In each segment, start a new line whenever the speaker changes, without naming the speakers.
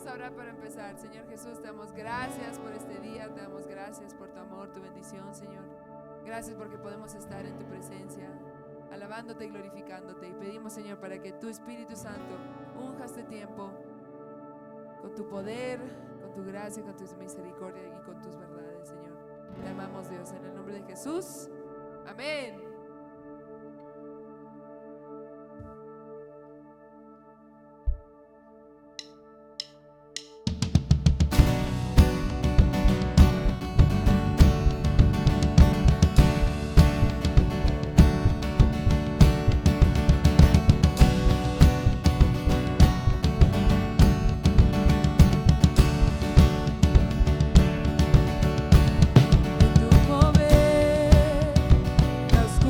a orar para empezar. Señor Jesús, te damos gracias por este día, te damos gracias por tu amor, tu bendición, Señor. Gracias porque podemos estar en tu presencia, alabándote y glorificándote. Y pedimos, Señor, para que tu Espíritu Santo unja este tiempo con tu poder, con tu gracia, con tu misericordia y con tus verdades, Señor. Te amamos, Dios, en el nombre de Jesús. Amén.
Tu poder, la oscuridad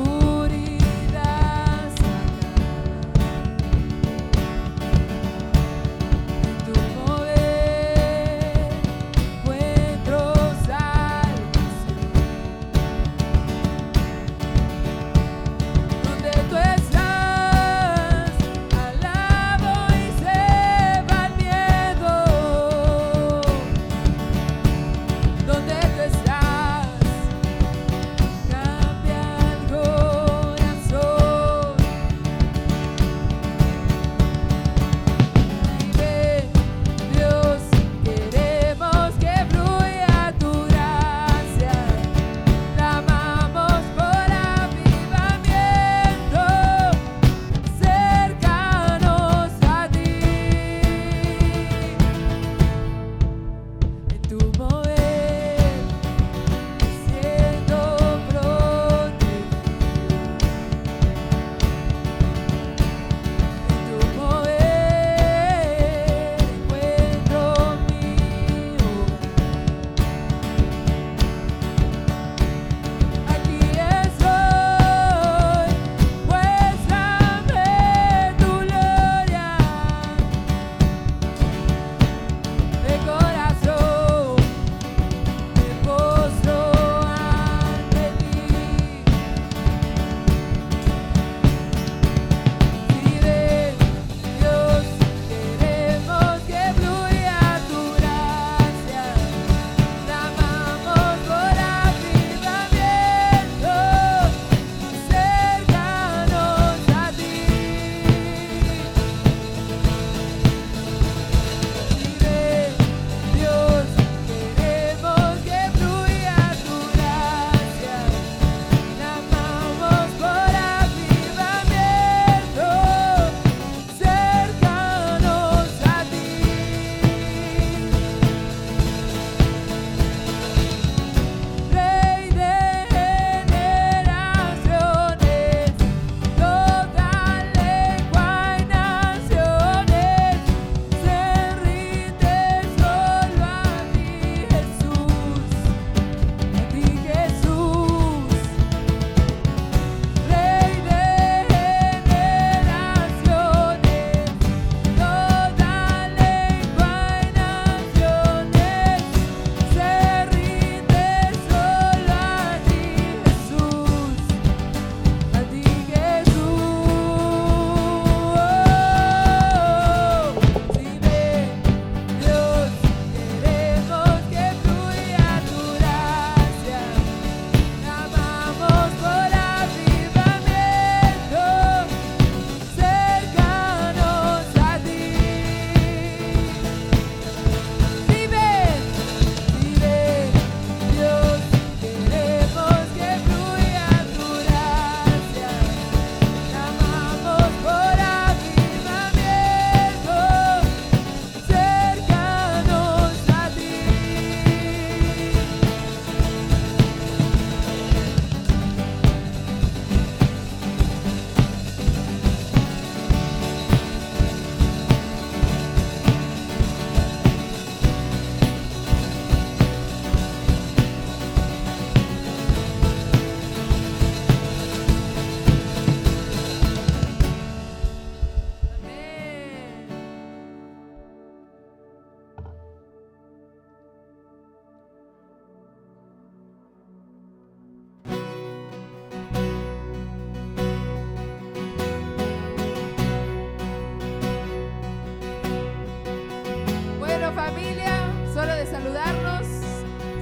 familia, solo de saludarnos.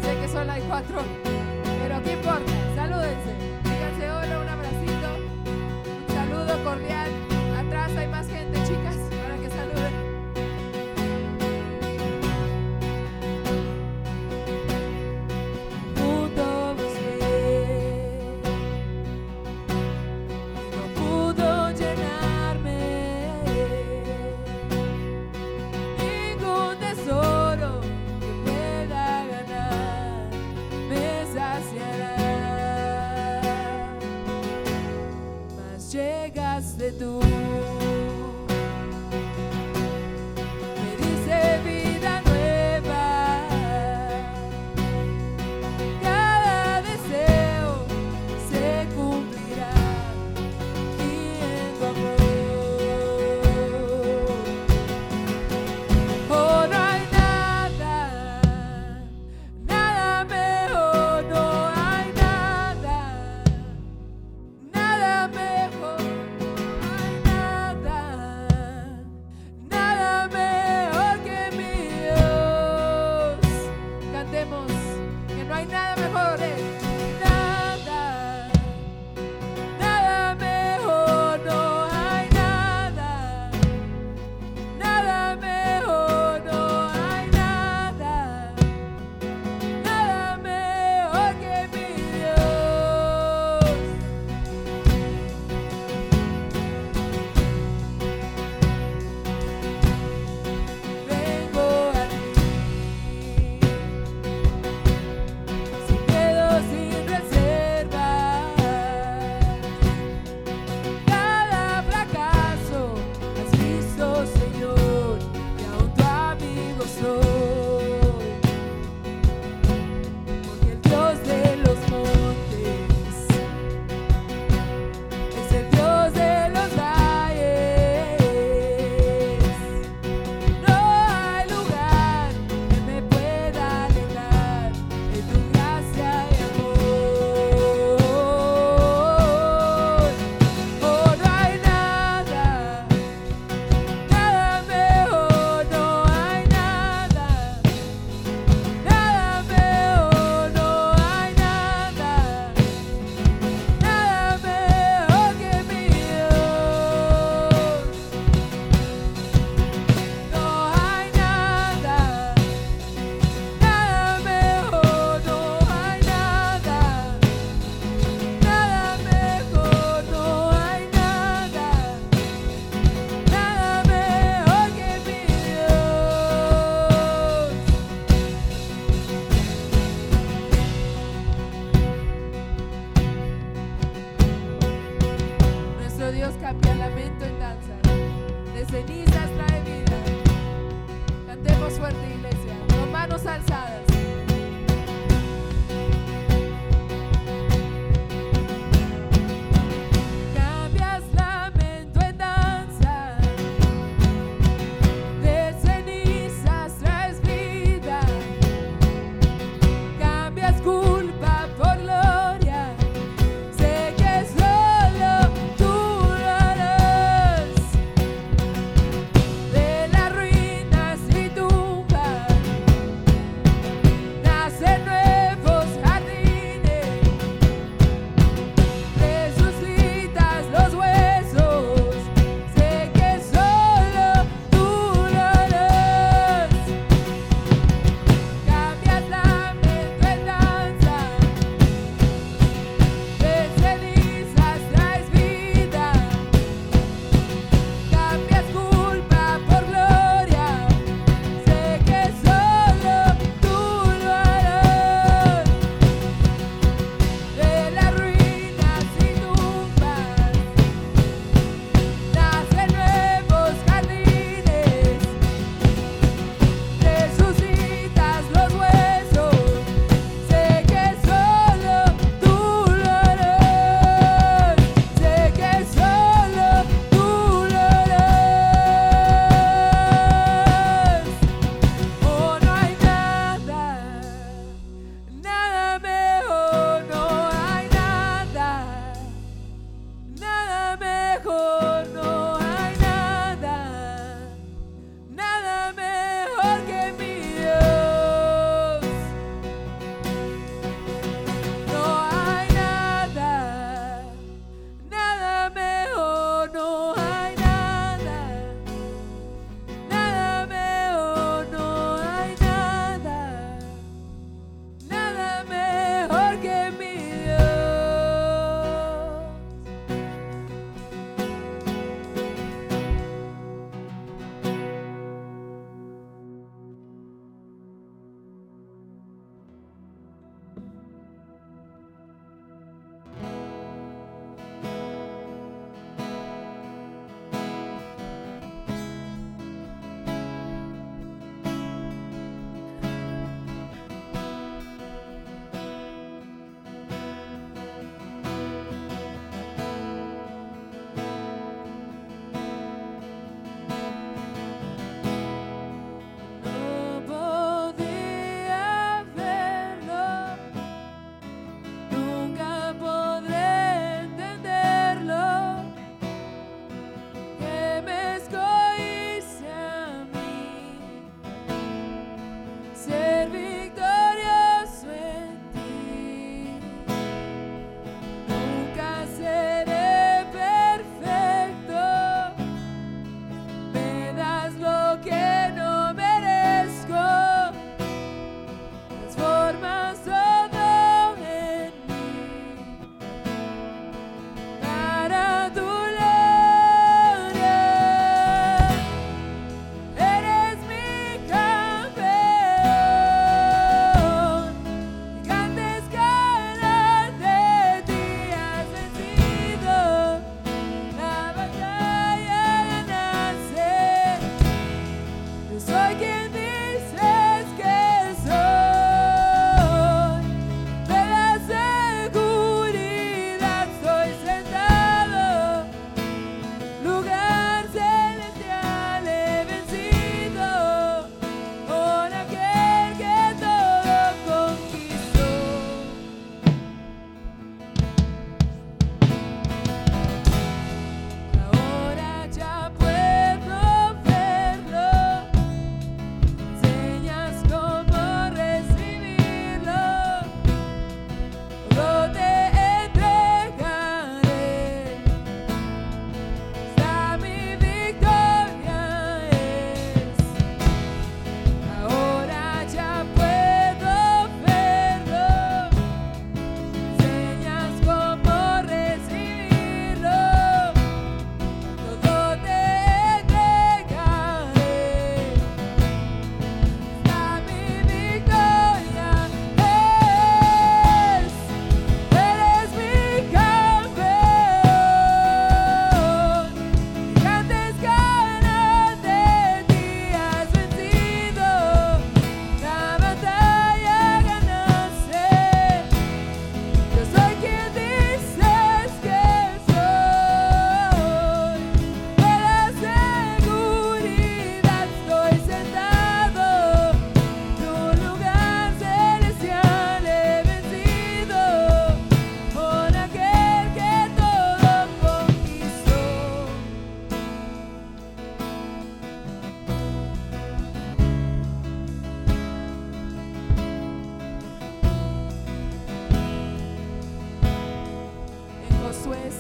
Sé que solo hay 4, pero ¿qué importa? Salúdense, díganse hola, un abracito, un saludo cordial. Atrás hay más gente, chicas, para que saluden. Llegaste tú, me dice vida nueva, cada deseo se cumplirá y en tu amor. Oh, no hay nada, nada mejor, no hay nada, nada mejor. Que no hay nada mejor, nada, nada mejor, no hay nada, nada mejor, no hay nada, nada mejor que mi Dios. Vengo a ti. Sin reserva, cada fracaso has visto, Señor, y aún tu amigo soy, porque el Dios de los montes es el Dios de los valles. No hay lugar que me pueda alejar de tu gracia y amor. Oh, no hay nada, nada mejor, no hay nada, nada mejor, no hay nada, nada mejor que mi Dios. No hay nada, nada mejor, no hay nada, nada mejor, no hay nada, nada mejor que mi Dios. Nuestro Dios cambia lamento en danza, de cenizas trae vida. Cantemos fuerte, iglesia, con manos alzadas. Cambias lamento en danza, de cenizas traes vida. Cambias culpa por gloria, sé que solo tú lo harás. De las ruinas y tumbas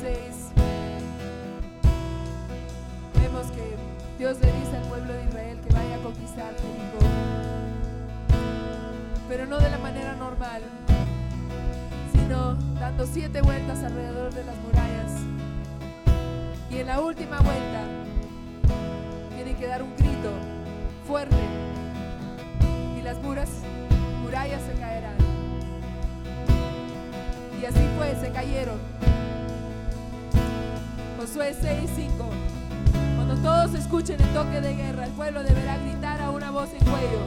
6 vemos que Dios le dice al pueblo de Israel que vaya a conquistar Jericó, pero no de la manera normal, sino dando 7 vueltas alrededor de las murallas. Y en la última vuelta tienen que dar un grito fuerte y las murallas se caerán. Y así fue, se cayeron. Josué 6:5. Cuando todos escuchen el toque de guerra, el pueblo deberá gritar a una voz en cuello.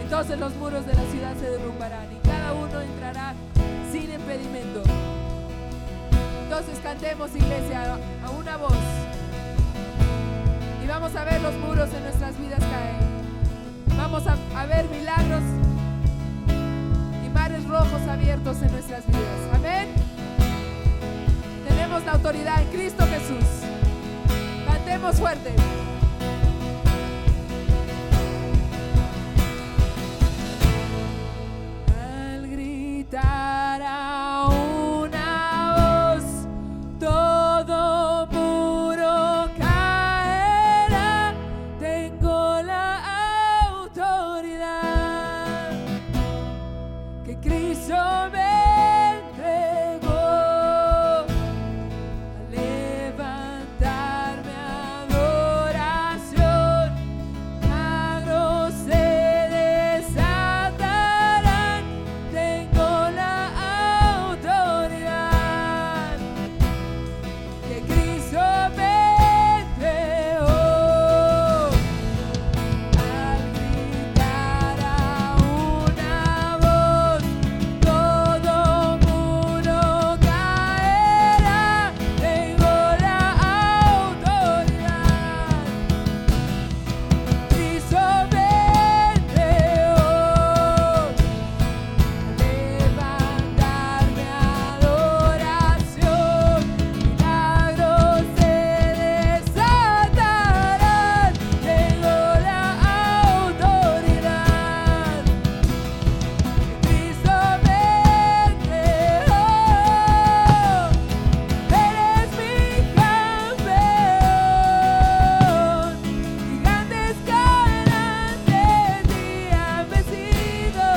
Entonces los muros de la ciudad se derrumbarán y cada uno entrará sin impedimento. Entonces cantemos, iglesia, a una voz, y vamos a ver los muros en nuestras vidas caer. Vamos a ver milagros y mares rojos abiertos en nuestras vidas. Amén. Tenemos la autoridad en Cristo Jesús. Cantemos fuerte. Al gritar a una voz, todo muro caerá. Tengo la autoridad que Cristo me entregó. Al levantarme a adoración, milagros se desatarán. Tengo la autoridad que Cristo me entregó. Al gritar a una voz, todo muro caerá. Tengo la autoridad. Cristo me entregó. Levantarme a adoración, milagros se desatarán. Tengo la autoridad. Cristo me entregó. Eres mi campeón. Gigantes caerán de ti, han vencido.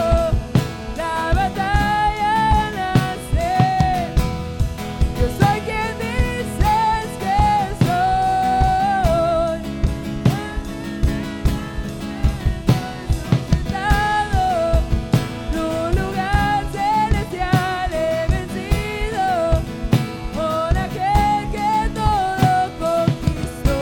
La batalla nace. Yo soy quien dices que soy. Sentado en un lugar celestial, he vencido por aquel que todo conquistó.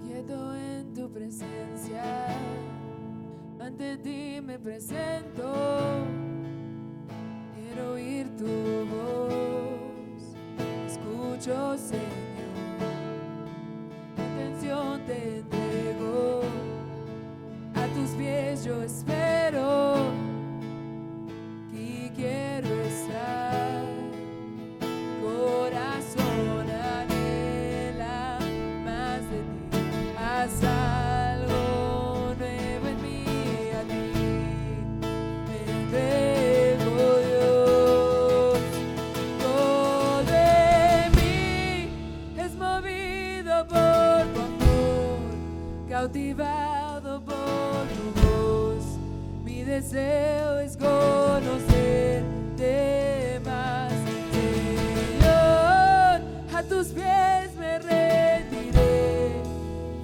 Quieto en tu presencia, ante ti me presento. Quiero oír tu voz, escucho, Señor. Mi atención te entrego, a tus pies yo espero. Y quiero estar, corazón anhela más de ti. Haz algo nuevo en mí, a ti me entrego, Dios. Todo en mí es movido por tu amor, cautivado por tu voz. Mi deseo es conocerte más, Señor. tus pies me rendiré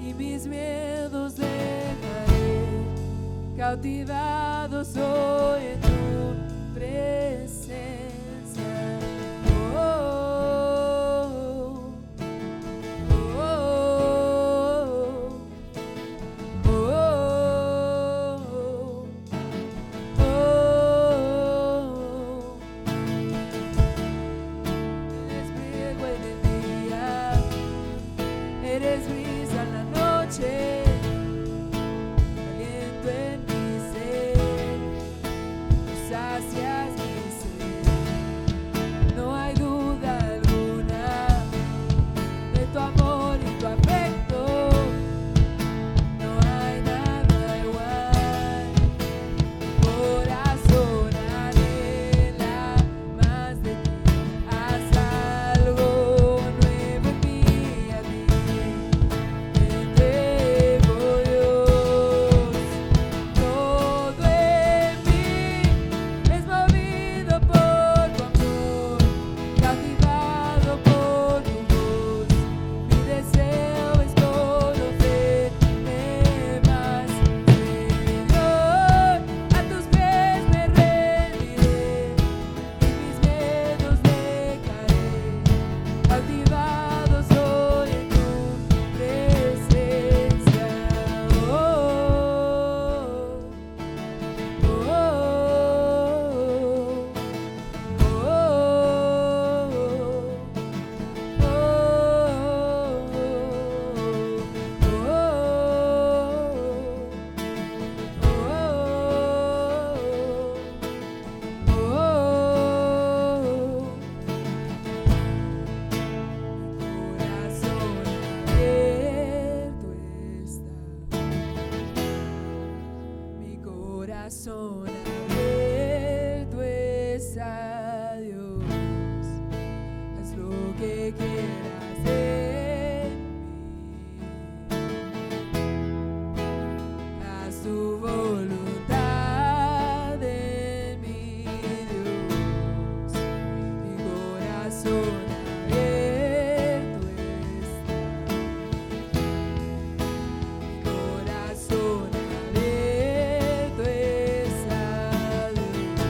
y mis miedos dejaré. Cautivado soy en tu presencia. Eres brisa en la noche, aliento en mi ser, tú sacias mi ser. No hay duda alguna de tu amor y tu afecto, no hay nada igual. Mi corazón anhela más de ti, haz algo nuevo en mí, a ti. Cautivado soy en tu presencia. Mi corazón abierto está, Dios, haz lo que quieras de mí, haz tu voluntad en mí, Dios. Mi corazón abierto está, mi corazón abierto está, Dios.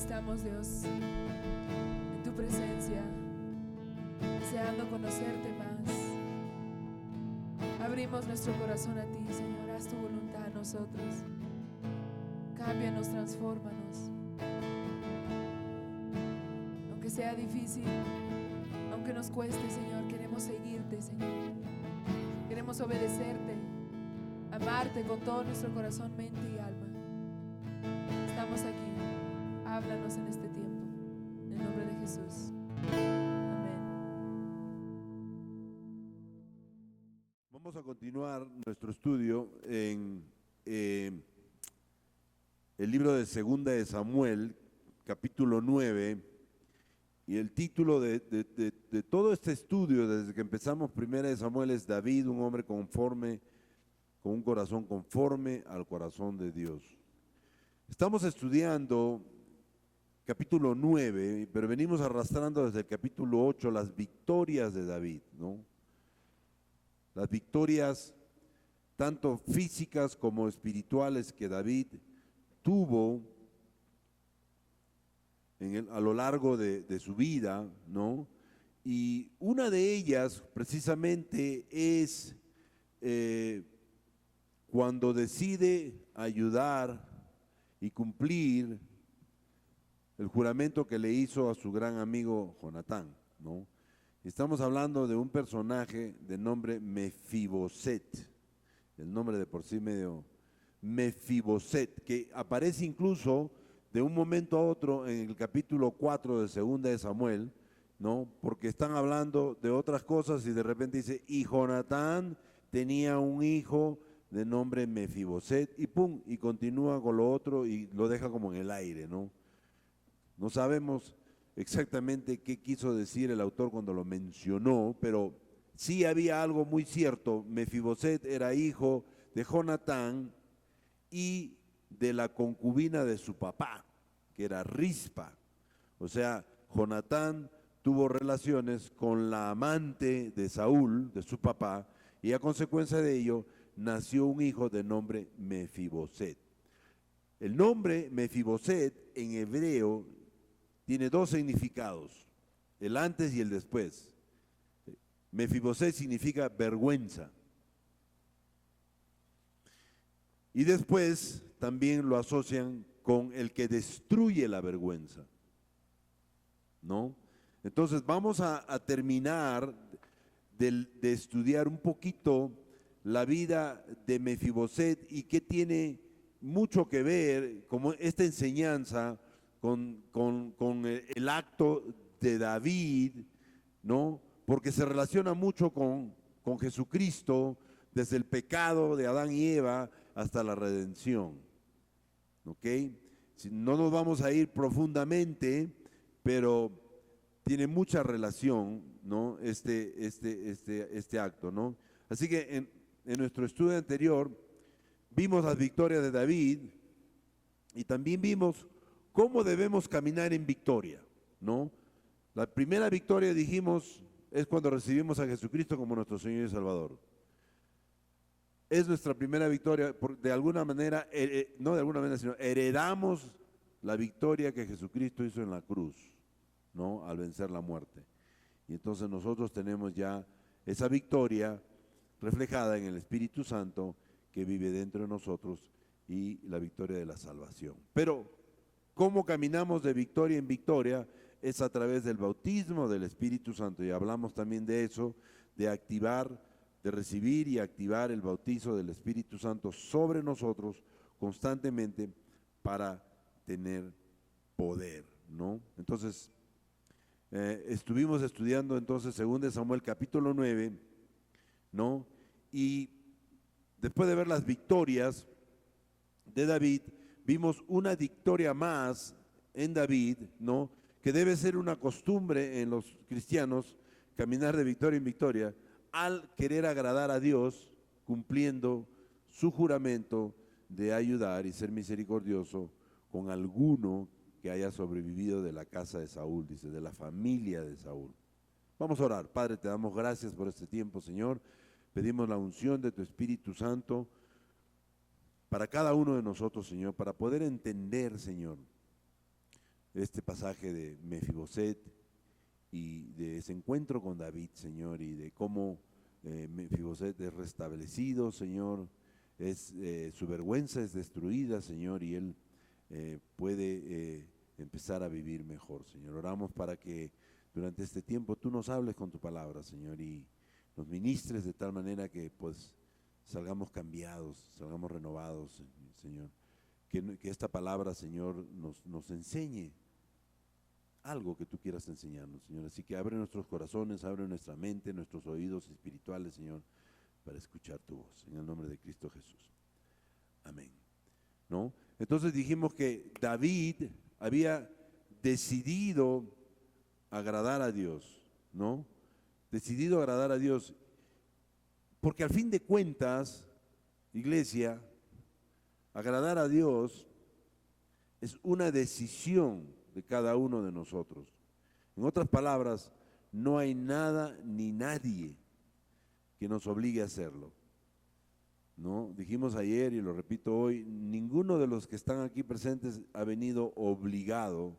estamos, Dios, en tu presencia, deseando conocerte más. Abrimos nuestro corazón a ti, Señor. Haz tu voluntad en nosotros. Cámbianos, transfórmanos. Aunque sea difícil, aunque nos cueste, Señor, queremos seguirte, Señor. Queremos obedecerte, amarte con todo nuestro corazón, mente y alma. Estamos aquí. Háblanos en este tiempo. En el nombre de Jesús. Amén.
Vamos a continuar nuestro estudio en el libro de Segunda de Samuel, capítulo 9, y el título de todo este estudio, desde que empezamos Primera de Samuel, es David, un hombre conforme, con un corazón conforme al corazón de Dios. Estamos estudiando capítulo 9, pero venimos arrastrando desde el capítulo 8 las victorias de David, ¿no? Las victorias tanto físicas como espirituales que David tuvo a lo largo de su vida, ¿no? Y una de ellas precisamente es cuando decide ayudar y cumplir el juramento que le hizo a su gran amigo Jonatán, ¿no? Estamos hablando de un personaje de nombre Mefiboset, el nombre de por sí medio Mefiboset, que aparece incluso de un momento a otro en el capítulo 4 de Segunda de Samuel, ¿no? Porque están hablando de otras cosas y de repente dice, y Jonatán tenía un hijo de nombre Mefiboset, y pum, y continúa con lo otro y lo deja como en el aire, ¿no? No sabemos exactamente qué quiso decir el autor cuando lo mencionó, pero sí había algo muy cierto. Mefiboset era hijo de Jonatán y de la concubina de su papá, que era Rispa. O sea, Jonatán tuvo relaciones con la amante de Saúl, de su papá, y a consecuencia de ello nació un hijo de nombre Mefiboset. El nombre Mefiboset en hebreo tiene dos significados, el antes y el después. Mefiboset significa vergüenza. Y después también lo asocian con el que destruye la vergüenza, ¿no? Entonces vamos a terminar de estudiar un poquito la vida de Mefiboset y qué tiene mucho que ver como esta enseñanza con el acto de David, ¿no? Porque se relaciona mucho con Jesucristo, desde el pecado de Adán y Eva hasta la redención, ¿ok? No nos vamos a ir profundamente, pero tiene mucha relación, ¿no? Este acto, ¿no? Así que en nuestro estudio anterior vimos las victorias de David y también vimos cómo debemos caminar en victoria, ¿no? La primera victoria, dijimos, es cuando recibimos a Jesucristo como nuestro Señor y Salvador. Es nuestra primera victoria, de alguna manera, no de alguna manera, sino heredamos la victoria que Jesucristo hizo en la cruz, ¿no? Al vencer la muerte. Y entonces nosotros tenemos ya esa victoria reflejada en el Espíritu Santo que vive dentro de nosotros y la victoria de la salvación. Pero ¿cómo caminamos de victoria en victoria? Es a través del bautismo del Espíritu Santo, y hablamos también de eso, de activar, de recibir y activar el bautizo del Espíritu Santo sobre nosotros constantemente para tener poder, ¿no? Entonces, estuvimos estudiando entonces 2 Samuel capítulo 9, ¿no? Y después de ver las victorias de David, vimos una victoria más en David, ¿no? Que debe ser una costumbre en los cristianos, caminar de victoria en victoria, al querer agradar a Dios, cumpliendo su juramento de ayudar y ser misericordioso con alguno que haya sobrevivido de la casa de Saúl, dice, de la familia de Saúl. Vamos a orar. Padre, te damos gracias por este tiempo, Señor. Pedimos la unción de tu Espíritu Santo para cada uno de nosotros, Señor, para poder entender, Señor, este pasaje de Mefiboset y de ese encuentro con David, Señor, y de cómo Mefiboset es restablecido, Señor, su vergüenza es destruida, Señor, y él puede empezar a vivir mejor, Señor. Oramos para que durante este tiempo tú nos hables con tu palabra, Señor, y nos ministres de tal manera que pues salgamos cambiados, salgamos renovados, Señor. Que esta palabra, Señor, nos enseñe algo que tú quieras enseñarnos, Señor. Así que abre nuestros corazones, abre nuestra mente, nuestros oídos espirituales, Señor, para escuchar tu voz. En el nombre de Cristo Jesús. Amén. ¿No? Entonces dijimos que David había decidido agradar a Dios, ¿no? Decidido agradar a Dios. Porque al fin de cuentas, iglesia, agradar a Dios es una decisión de cada uno de nosotros. En otras palabras, no hay nada ni nadie que nos obligue a hacerlo, ¿no? Dijimos ayer y lo repito hoy, ninguno de los que están aquí presentes ha venido obligado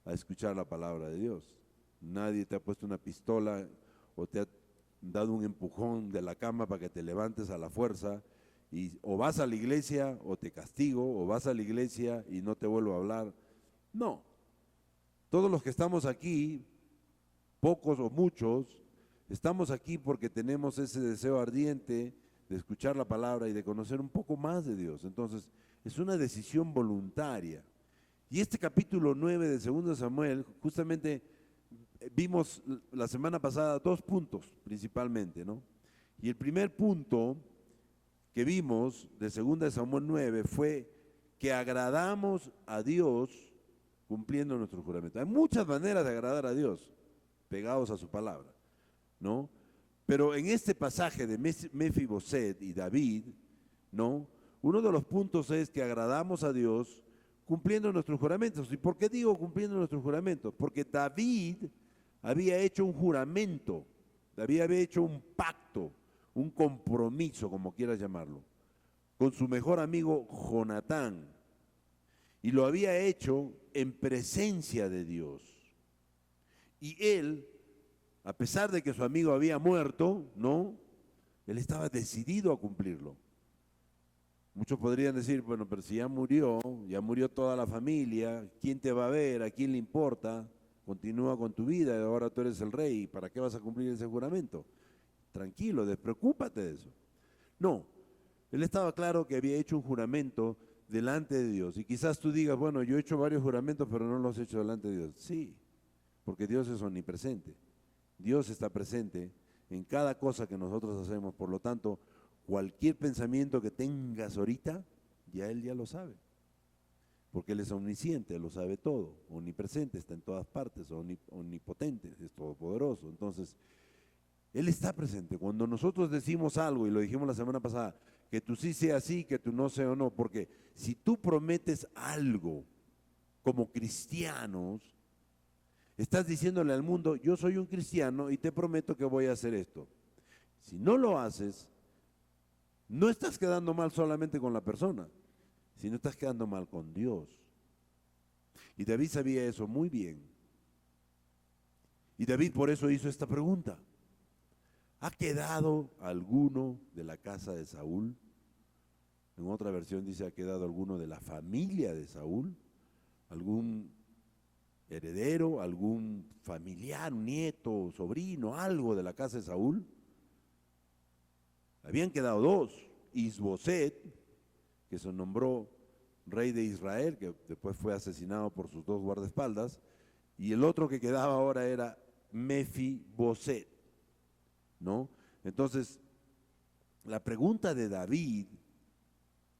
a escuchar la palabra de Dios. Nadie te ha puesto una pistola o te ha dado un empujón de la cama para que te levantes a la fuerza y o vas a la iglesia o te castigo, o vas a la iglesia y no te vuelvo a hablar. No. Todos los que estamos aquí, pocos o muchos, estamos aquí porque tenemos ese deseo ardiente de escuchar la palabra y de conocer un poco más de Dios. Entonces, es una decisión voluntaria. Y este capítulo 9 de 2 Samuel, justamente vimos la semana pasada 2 puntos principalmente, ¿no? Y el primer punto que vimos de 2 Samuel 9 fue que agradamos a Dios cumpliendo nuestro juramento. Hay muchas maneras de agradar a Dios, pegados a su palabra, ¿no? Pero en este pasaje de Mefiboset y David, ¿no? Uno de los puntos es que agradamos a Dios cumpliendo nuestros juramentos. ¿Y por qué digo cumpliendo nuestros juramentos? Porque David había hecho un juramento, David había hecho un pacto, un compromiso, como quieras llamarlo, con su mejor amigo Jonatán. Y lo había hecho en presencia de Dios. Y él, a pesar de que su amigo había muerto, ¿no? Él estaba decidido a cumplirlo. Muchos podrían decir, bueno, pero si ya murió toda la familia, ¿quién te va a ver? ¿A quién le importa? Continúa con tu vida y ahora tú eres el rey, ¿para qué vas a cumplir ese juramento? Tranquilo, despreocúpate de eso. No, él estaba claro que había hecho un juramento delante de Dios. Y quizás tú digas, bueno, yo he hecho varios juramentos, pero no los he hecho delante de Dios. Sí, porque Dios es omnipresente. Dios está presente en cada cosa que nosotros hacemos. Por lo tanto, cualquier pensamiento que tengas ahorita, ya Él ya lo sabe. Porque Él es omnisciente, lo sabe todo. Omnipresente, está en todas partes, omnipotente, es todopoderoso. Entonces, Él está presente. Cuando nosotros decimos algo, y lo dijimos la semana pasada, que tú sí sea sí, que tú no sea o no, porque si tú prometes algo como cristianos, estás diciéndole al mundo, yo soy un cristiano y te prometo que voy a hacer esto. Si no lo haces, no estás quedando mal solamente con la persona, sino estás quedando mal con Dios. Y David sabía eso muy bien. Y David por eso hizo esta pregunta. ¿Ha quedado alguno de la casa de Saúl? En otra versión dice, ¿ha quedado alguno de la familia de Saúl? ¿Algún heredero, algún familiar, un nieto, sobrino, algo de la casa de Saúl? Habían quedado 2, Isboset, que se nombró rey de Israel, que después fue asesinado por sus 2 guardaespaldas, y el otro que quedaba ahora era Mefiboset, ¿no? Entonces, la pregunta de David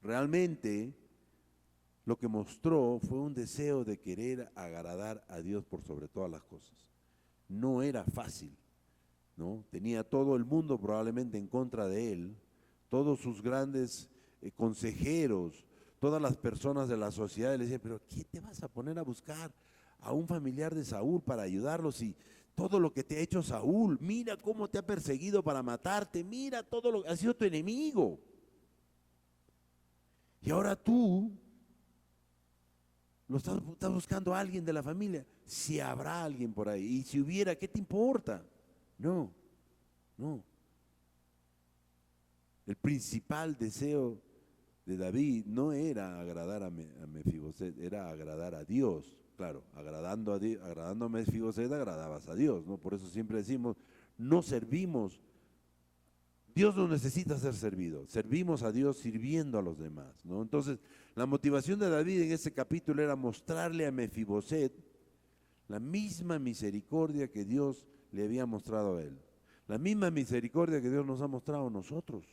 realmente lo que mostró fue un deseo de querer agradar a Dios por sobre todas las cosas. No era fácil, ¿no? Tenía todo el mundo probablemente en contra de él, todos sus grandes consejeros, todas las personas de la sociedad le decían, pero ¿qué te vas a poner a buscar a un familiar de Saúl para ayudarlo si todo lo que te ha hecho Saúl, mira cómo te ha perseguido para matarte, mira todo lo que ha sido tu enemigo? Y ahora tú estás buscando a alguien de la familia. Si habrá alguien por ahí. Y si hubiera, ¿qué te importa? No, no. El principal deseo de David no era agradar a Mefiboset, era agradar a Dios. Claro, agradando a Mefiboset agradabas a Dios, ¿no? Por eso siempre decimos, no servimos. Dios no necesita ser servido, servimos a Dios sirviendo a los demás, ¿no? Entonces, la motivación de David en ese capítulo era mostrarle a Mefiboset la misma misericordia que Dios le había mostrado a él, la misma misericordia que Dios nos ha mostrado a nosotros.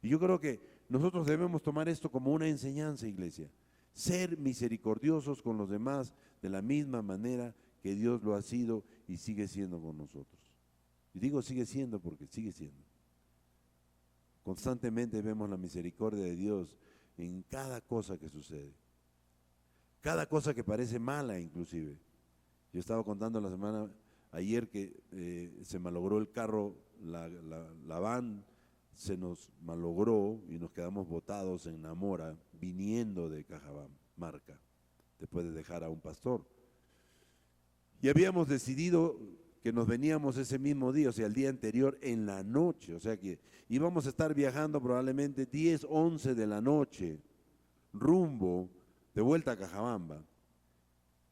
Y yo creo que nosotros debemos tomar esto como una enseñanza, iglesia, ser misericordiosos con los demás de la misma manera que Dios lo ha sido y sigue siendo con nosotros. Y digo sigue siendo porque sigue siendo. Constantemente vemos la misericordia de Dios en cada cosa que sucede. Cada cosa que parece mala inclusive. Yo estaba contando la semana ayer que se malogró el carro, la van se nos malogró y nos quedamos botados en Namora viniendo de Cajamarca después de dejar a un pastor. Y habíamos decidido que nos veníamos ese mismo día, o sea, el día anterior en la noche, o sea que íbamos a estar viajando probablemente 10, 11 de la noche, rumbo de vuelta a Cajabamba.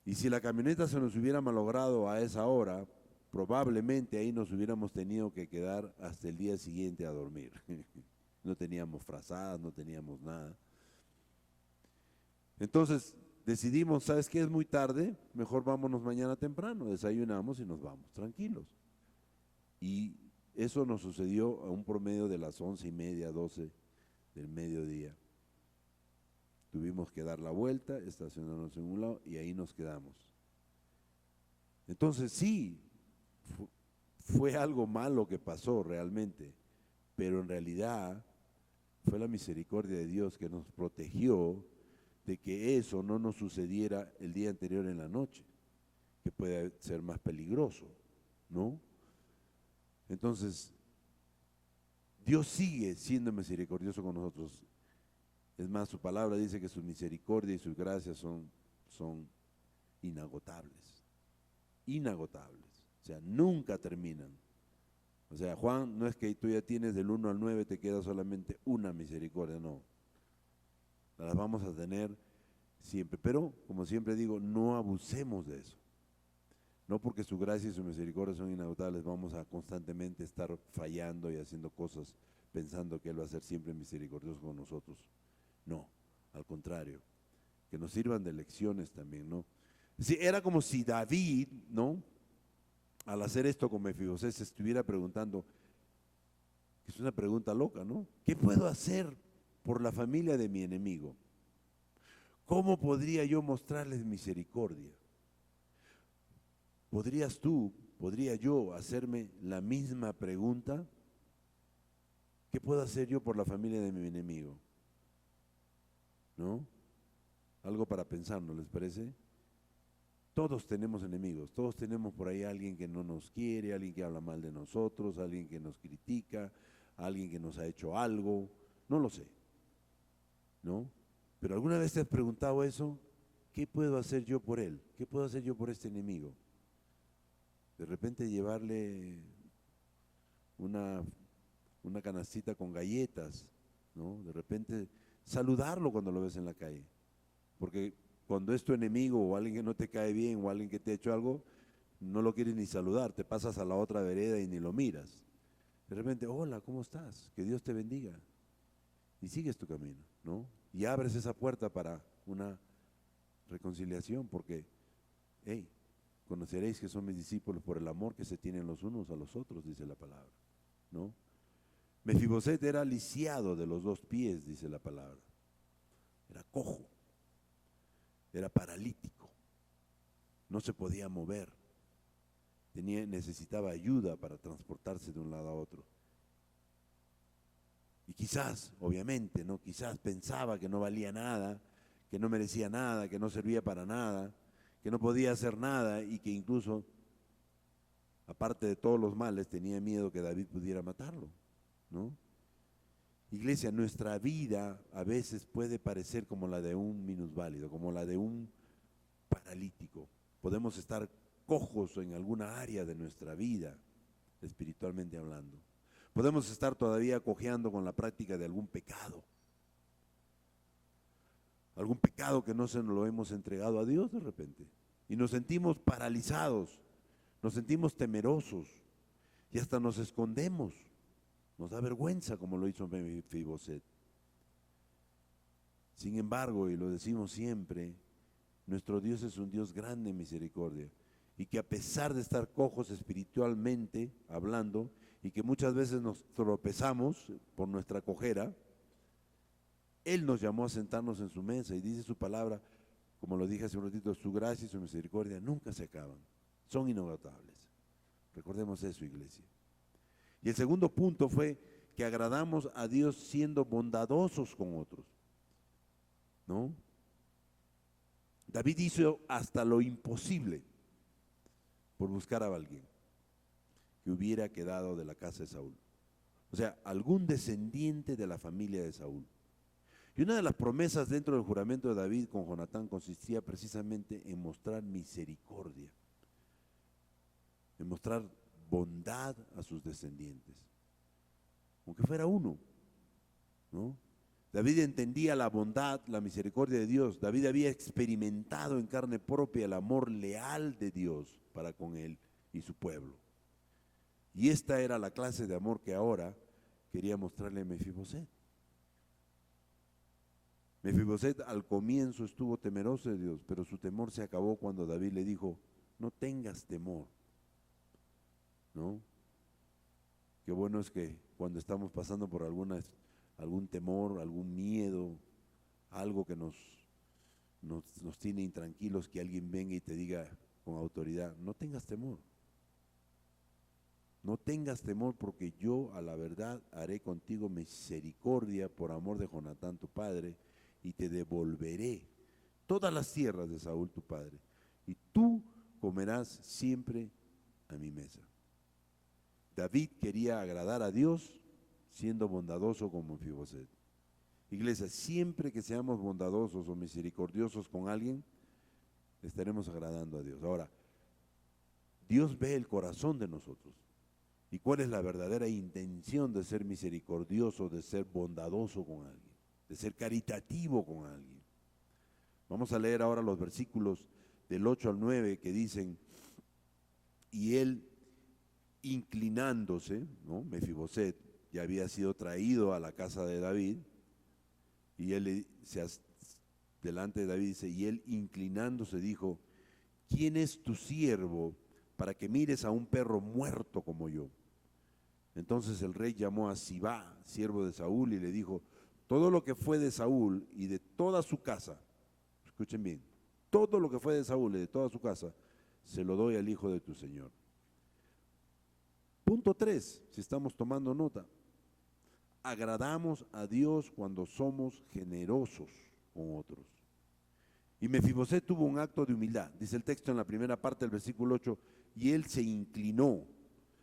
Y si la camioneta se nos hubiera malogrado a esa hora, probablemente ahí nos hubiéramos tenido que quedar hasta el día siguiente a dormir. No teníamos frazadas, no teníamos nada. Entonces decidimos, ¿sabes qué? Es muy tarde, mejor vámonos mañana temprano, desayunamos y nos vamos, tranquilos. Y eso nos sucedió a un promedio de las 11:30, 12 del mediodía. Tuvimos que dar la vuelta, estacionarnos en un lado y ahí nos quedamos. Entonces sí, fue algo malo que pasó realmente, pero en realidad fue la misericordia de Dios que nos protegió de que eso no nos sucediera el día anterior en la noche, que puede ser más peligroso, ¿no? Entonces, Dios sigue siendo misericordioso con nosotros. Es más, su palabra dice que su misericordia y sus gracias son inagotables, inagotables, o sea, nunca terminan. O sea, Juan, no es que tú ya tienes del 1 al 9, te queda solamente una misericordia, no. Las vamos a tener siempre, pero como siempre digo, no abusemos de eso. No porque su gracia y su misericordia son inagotables, vamos a constantemente estar fallando y haciendo cosas pensando que Él va a ser siempre misericordioso con nosotros. No, al contrario, que nos sirvan de lecciones también, ¿no? Sí, era como si David, ¿no?, al hacer esto con Mefiboset se estuviera preguntando, que es una pregunta loca, ¿no? ¿Qué puedo hacer por la familia de mi enemigo? ¿Cómo podría yo mostrarles misericordia? podría yo hacerme la misma pregunta? ¿Qué puedo hacer yo por la familia de mi enemigo? ¿No? Algo para pensar, ¿no les parece? Todos tenemos enemigos, todos tenemos por ahí alguien que no nos quiere, alguien que habla mal de nosotros, alguien que nos critica, alguien que nos ha hecho algo, no lo sé, ¿no? Pero ¿alguna vez te has preguntado eso? ¿Qué puedo hacer yo por él? ¿Qué puedo hacer yo por este enemigo? De repente llevarle una canastita con galletas, ¿no? De repente saludarlo cuando lo ves en la calle, porque cuando es tu enemigo o alguien que no te cae bien o alguien que te ha hecho algo, no lo quieres ni saludar, te pasas a la otra vereda y ni lo miras. De repente, hola, ¿cómo estás? Que Dios te bendiga. Y sigues tu camino, ¿no? Y abres esa puerta para una reconciliación, porque, hey, conoceréis que son mis discípulos por el amor que se tienen los unos a los otros, dice la palabra, ¿no? Mefiboset era lisiado de los 2 pies, dice la palabra. Era cojo. Era paralítico, no se podía mover, necesitaba ayuda para transportarse de un lado a otro. Y quizás, obviamente, ¿no? Quizás pensaba que no valía nada, que no merecía nada, que no servía para nada, que no podía hacer nada y que incluso, aparte de todos los males, tenía miedo que David pudiera matarlo, ¿no? Iglesia, nuestra vida a veces puede parecer como la de un minusválido, como la de un paralítico, podemos estar cojos en alguna área de nuestra vida, espiritualmente hablando. Podemos estar todavía cojeando con la práctica de algún pecado que no se nos lo hemos entregado a Dios de repente. Y nos sentimos paralizados, nos sentimos temerosos y hasta nos escondemos. Nos da vergüenza como lo hizo Mefiboset. Sin embargo, y lo decimos siempre, nuestro Dios es un Dios grande en misericordia y que a pesar de estar cojos espiritualmente hablando y que muchas veces nos tropezamos por nuestra cojera, Él nos llamó a sentarnos en su mesa y dice su palabra, como lo dije hace un ratito, su gracia y su misericordia nunca se acaban, son inagotables. Recordemos eso, iglesia. Y el segundo punto fue que agradamos a Dios siendo bondadosos con otros, ¿no? David hizo hasta lo imposible por buscar a alguien que hubiera quedado de la casa de Saúl. O sea, algún descendiente de la familia de Saúl. Y una de las promesas dentro del juramento de David con Jonatán consistía precisamente en mostrar misericordia, en mostrar bondad a sus descendientes, aunque fuera uno, ¿no? David entendía la bondad, la misericordia de Dios. David había experimentado en carne propia el amor leal de Dios para con él y su pueblo. Y esta era la clase de amor que ahora quería mostrarle a Mefiboset. Mefiboset al comienzo estuvo temeroso de Dios, pero su temor se acabó cuando David le dijo, no tengas temor, ¿no? Qué bueno es que cuando estamos pasando por algún temor, algún miedo, algo que nos tiene intranquilos, que alguien venga y te diga con autoridad, no tengas temor. No tengas temor porque yo a la verdad haré contigo misericordia por amor de Jonatán tu padre y te devolveré todas las tierras de Saúl tu padre y tú comerás siempre a mi mesa. David quería agradar a Dios siendo bondadoso como Mefiboset. Iglesia, siempre que seamos bondadosos o misericordiosos con alguien, estaremos agradando a Dios. Ahora, Dios ve el corazón de nosotros. ¿Y cuál es la verdadera intención de ser misericordioso, de ser bondadoso con alguien, de ser caritativo con alguien? Vamos a leer ahora los versículos del 8 al 9 que dicen, y él inclinándose, ¿no? Mefiboset ya había sido traído a la casa de David, y él delante de David dice, y él inclinándose dijo, ¿quién es tu siervo para que mires a un perro muerto como yo? Entonces el rey llamó a Sibá, siervo de Saúl, y le dijo, todo lo que fue de Saúl y de toda su casa, escuchen bien, todo lo que fue de Saúl y de toda su casa, se lo doy al hijo de tu señor. Punto 3, si estamos tomando nota, agradamos a Dios cuando somos generosos con otros. Y Mefiboset tuvo un acto de humildad, dice el texto en la primera parte del versículo 8, y él se inclinó.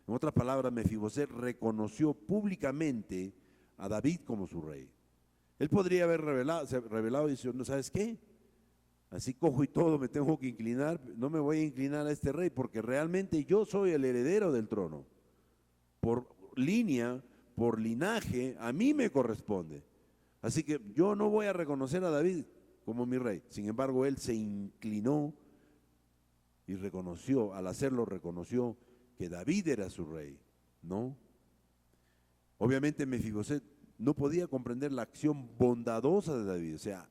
En otras palabras, Mefiboset reconoció públicamente a David como su rey. Él podría haber revelado y dicho, ¿no sabes qué? Así cojo y todo, me tengo que inclinar, no me voy a inclinar a este rey porque realmente yo soy el heredero del trono. Por línea, por linaje, a mí me corresponde. Así que yo no voy a reconocer a David como mi rey. Sin embargo, él se inclinó y reconoció, al hacerlo reconoció que David era su rey, ¿no? Obviamente Mefiboset no podía comprender la acción bondadosa de David. O sea,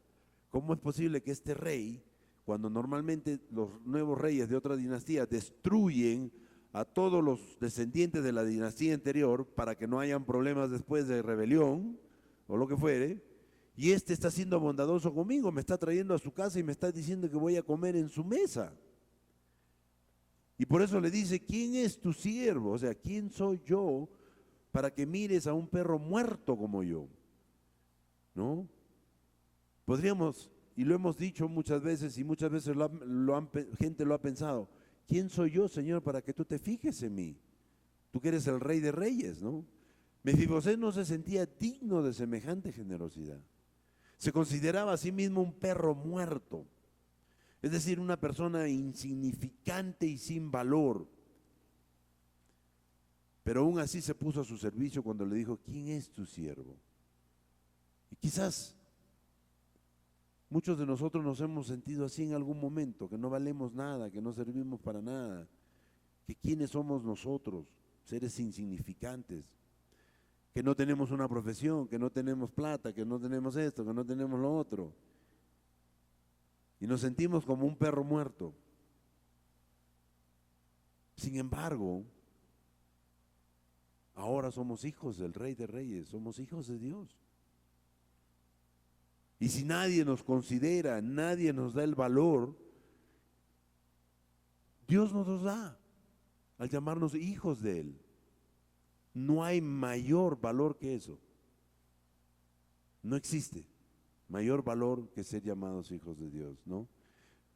¿cómo es posible que este rey, cuando normalmente los nuevos reyes de otra dinastía destruyen a todos los descendientes de la dinastía anterior para que no hayan problemas después de rebelión o lo que fuere, y este está siendo bondadoso conmigo, me está trayendo a su casa y me está diciendo que voy a comer en su mesa? Y por eso le dice, ¿quién es tu siervo? O sea, ¿quién soy yo para que mires a un perro muerto como yo? ¿No? Podríamos, y lo hemos dicho muchas veces, y muchas veces gente lo ha pensado, ¿quién soy yo, Señor, para que tú te fijes en mí? Tú que eres el rey de reyes, ¿no? Mefiboset no se sentía digno de semejante generosidad. Se consideraba a sí mismo un perro muerto. Es decir, una persona insignificante y sin valor. Pero aún así se puso a su servicio cuando le dijo, ¿quién es tu siervo? Y quizás muchos de nosotros nos hemos sentido así en algún momento, que no valemos nada, que no servimos para nada, que quiénes somos nosotros, seres insignificantes, que no tenemos una profesión, que no tenemos plata, que no tenemos esto, que no tenemos lo otro. Y nos sentimos como un perro muerto. Sin embargo, ahora somos hijos del Rey de Reyes, somos hijos de Dios. Y si nadie nos considera, nadie nos da el valor, Dios nos los da al llamarnos hijos de Él. No hay mayor valor que eso. No existe mayor valor que ser llamados hijos de Dios, ¿no?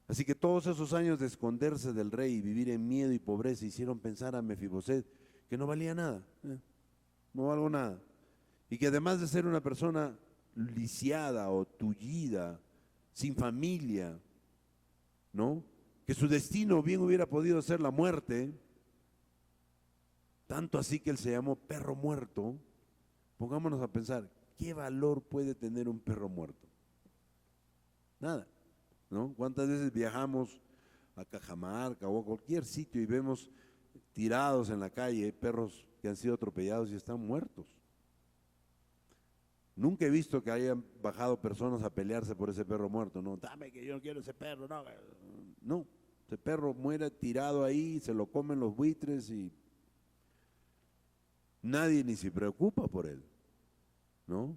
Así que todos esos años de esconderse del rey y vivir en miedo y pobreza hicieron pensar a Mefiboset que no valía nada, no valgo nada. Y que además de ser una persona lisiada o tullida, sin familia, ¿no? Que su destino bien hubiera podido ser la muerte, tanto así que él se llamó perro muerto. Pongámonos a pensar, ¿qué valor puede tener un perro muerto? Nada, ¿no? ¿Cuántas veces viajamos a Cajamarca o a cualquier sitio y vemos tirados en la calle perros que han sido atropellados y están muertos? Nunca he visto que hayan bajado personas a pelearse por ese perro muerto, no, dame que yo no quiero ese perro, no, no, ese perro muere tirado ahí, se lo comen los buitres y nadie ni se preocupa por él, ¿no?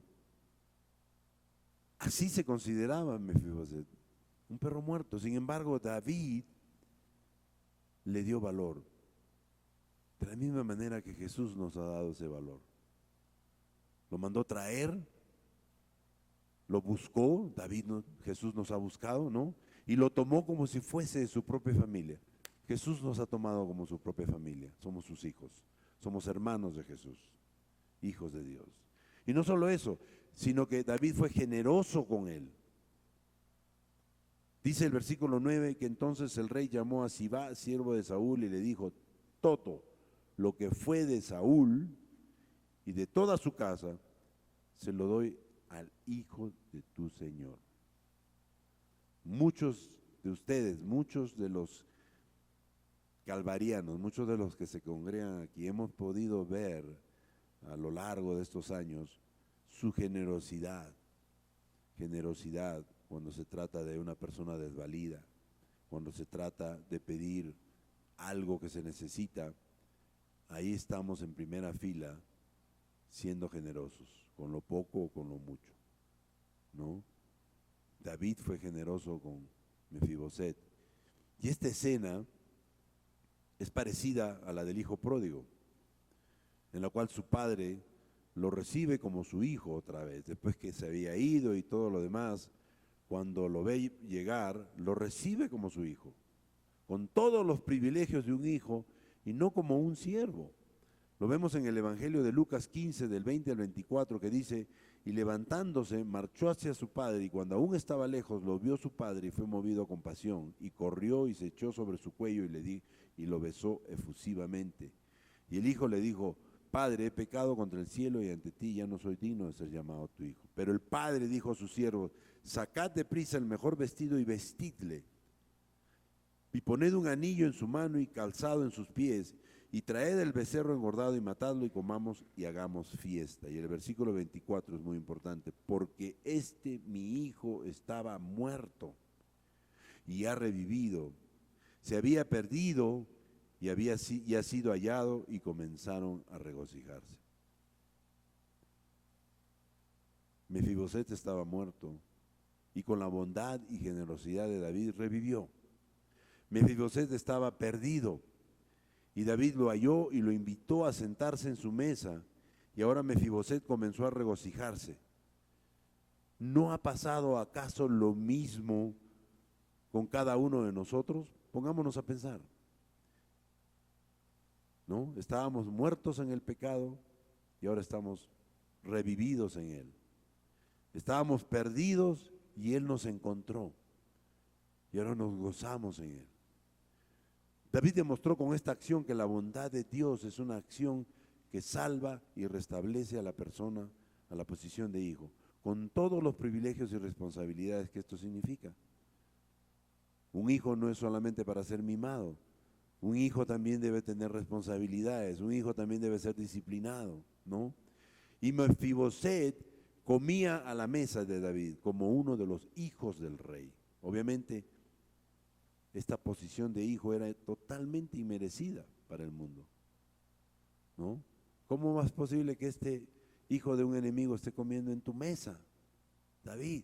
Así se consideraba Mefiboset, un perro muerto. Sin embargo, David le dio valor, de la misma manera que Jesús nos ha dado ese valor. Lo mandó traer, lo buscó, Jesús nos ha buscado, ¿no? Y lo tomó como si fuese de su propia familia. Jesús nos ha tomado como su propia familia, somos sus hijos, somos hermanos de Jesús, hijos de Dios. Y no solo eso, sino que David fue generoso con él. Dice el versículo 9 que entonces el rey llamó a Sibá, siervo de Saúl, y le dijo, todo lo que fue de Saúl y de toda su casa, se lo doy al hijo de tu Señor. Muchos de ustedes, muchos de los calvarianos, muchos de los que se congregan aquí, hemos podido ver a lo largo de estos años su generosidad cuando se trata de una persona desvalida, cuando se trata de pedir algo que se necesita. Ahí estamos en primera fila siendo generosos, con lo poco o con lo mucho, ¿no? David fue generoso con Mefiboset. Y esta escena es parecida a la del hijo pródigo, en la cual su padre lo recibe como su hijo otra vez, después que se había ido y todo lo demás. Cuando lo ve llegar, lo recibe como su hijo, con todos los privilegios de un hijo y no como un siervo. Lo vemos en el Evangelio de Lucas 15, del 20 al 24, que dice, y levantándose, marchó hacia su padre, y cuando aún estaba lejos, lo vio su padre y fue movido a compasión, y corrió y se echó sobre su cuello y lo besó efusivamente. Y el hijo le dijo, Padre, he pecado contra el cielo y ante ti ya no soy digno de ser llamado tu hijo. Pero el padre dijo a sus siervos, sacad de prisa el mejor vestido y vestidle, y poned un anillo en su mano y calzado en sus pies, y traed el becerro engordado y matadlo y comamos y hagamos fiesta. Y el versículo 24 es muy importante, porque mi hijo estaba muerto y ha revivido, se había perdido y ha sido hallado, y comenzaron a regocijarse. Mefiboset estaba muerto y con la bondad y generosidad de David revivió. Mefiboset estaba perdido y David lo halló y lo invitó a sentarse en su mesa, y ahora Mefiboset comenzó a regocijarse. ¿No ha pasado acaso lo mismo con cada uno de nosotros? Pongámonos a pensar, ¿no? Estábamos muertos en el pecado y ahora estamos revividos en él. Estábamos perdidos y él nos encontró. y ahora nos gozamos en Él. David demostró con esta acción que la bondad de Dios es una acción que salva y restablece a la persona a la posición de hijo, con todos los privilegios y responsabilidades que esto significa. Un hijo no es solamente para ser mimado, un hijo también debe tener responsabilidades, un hijo también debe ser disciplinado, ¿no? Y Mefiboset comía a la mesa de David como uno de los hijos del rey. Obviamente, esta posición de hijo era totalmente inmerecida para el mundo, ¿no? ¿Cómo es posible que este hijo de un enemigo esté comiendo en tu mesa, David?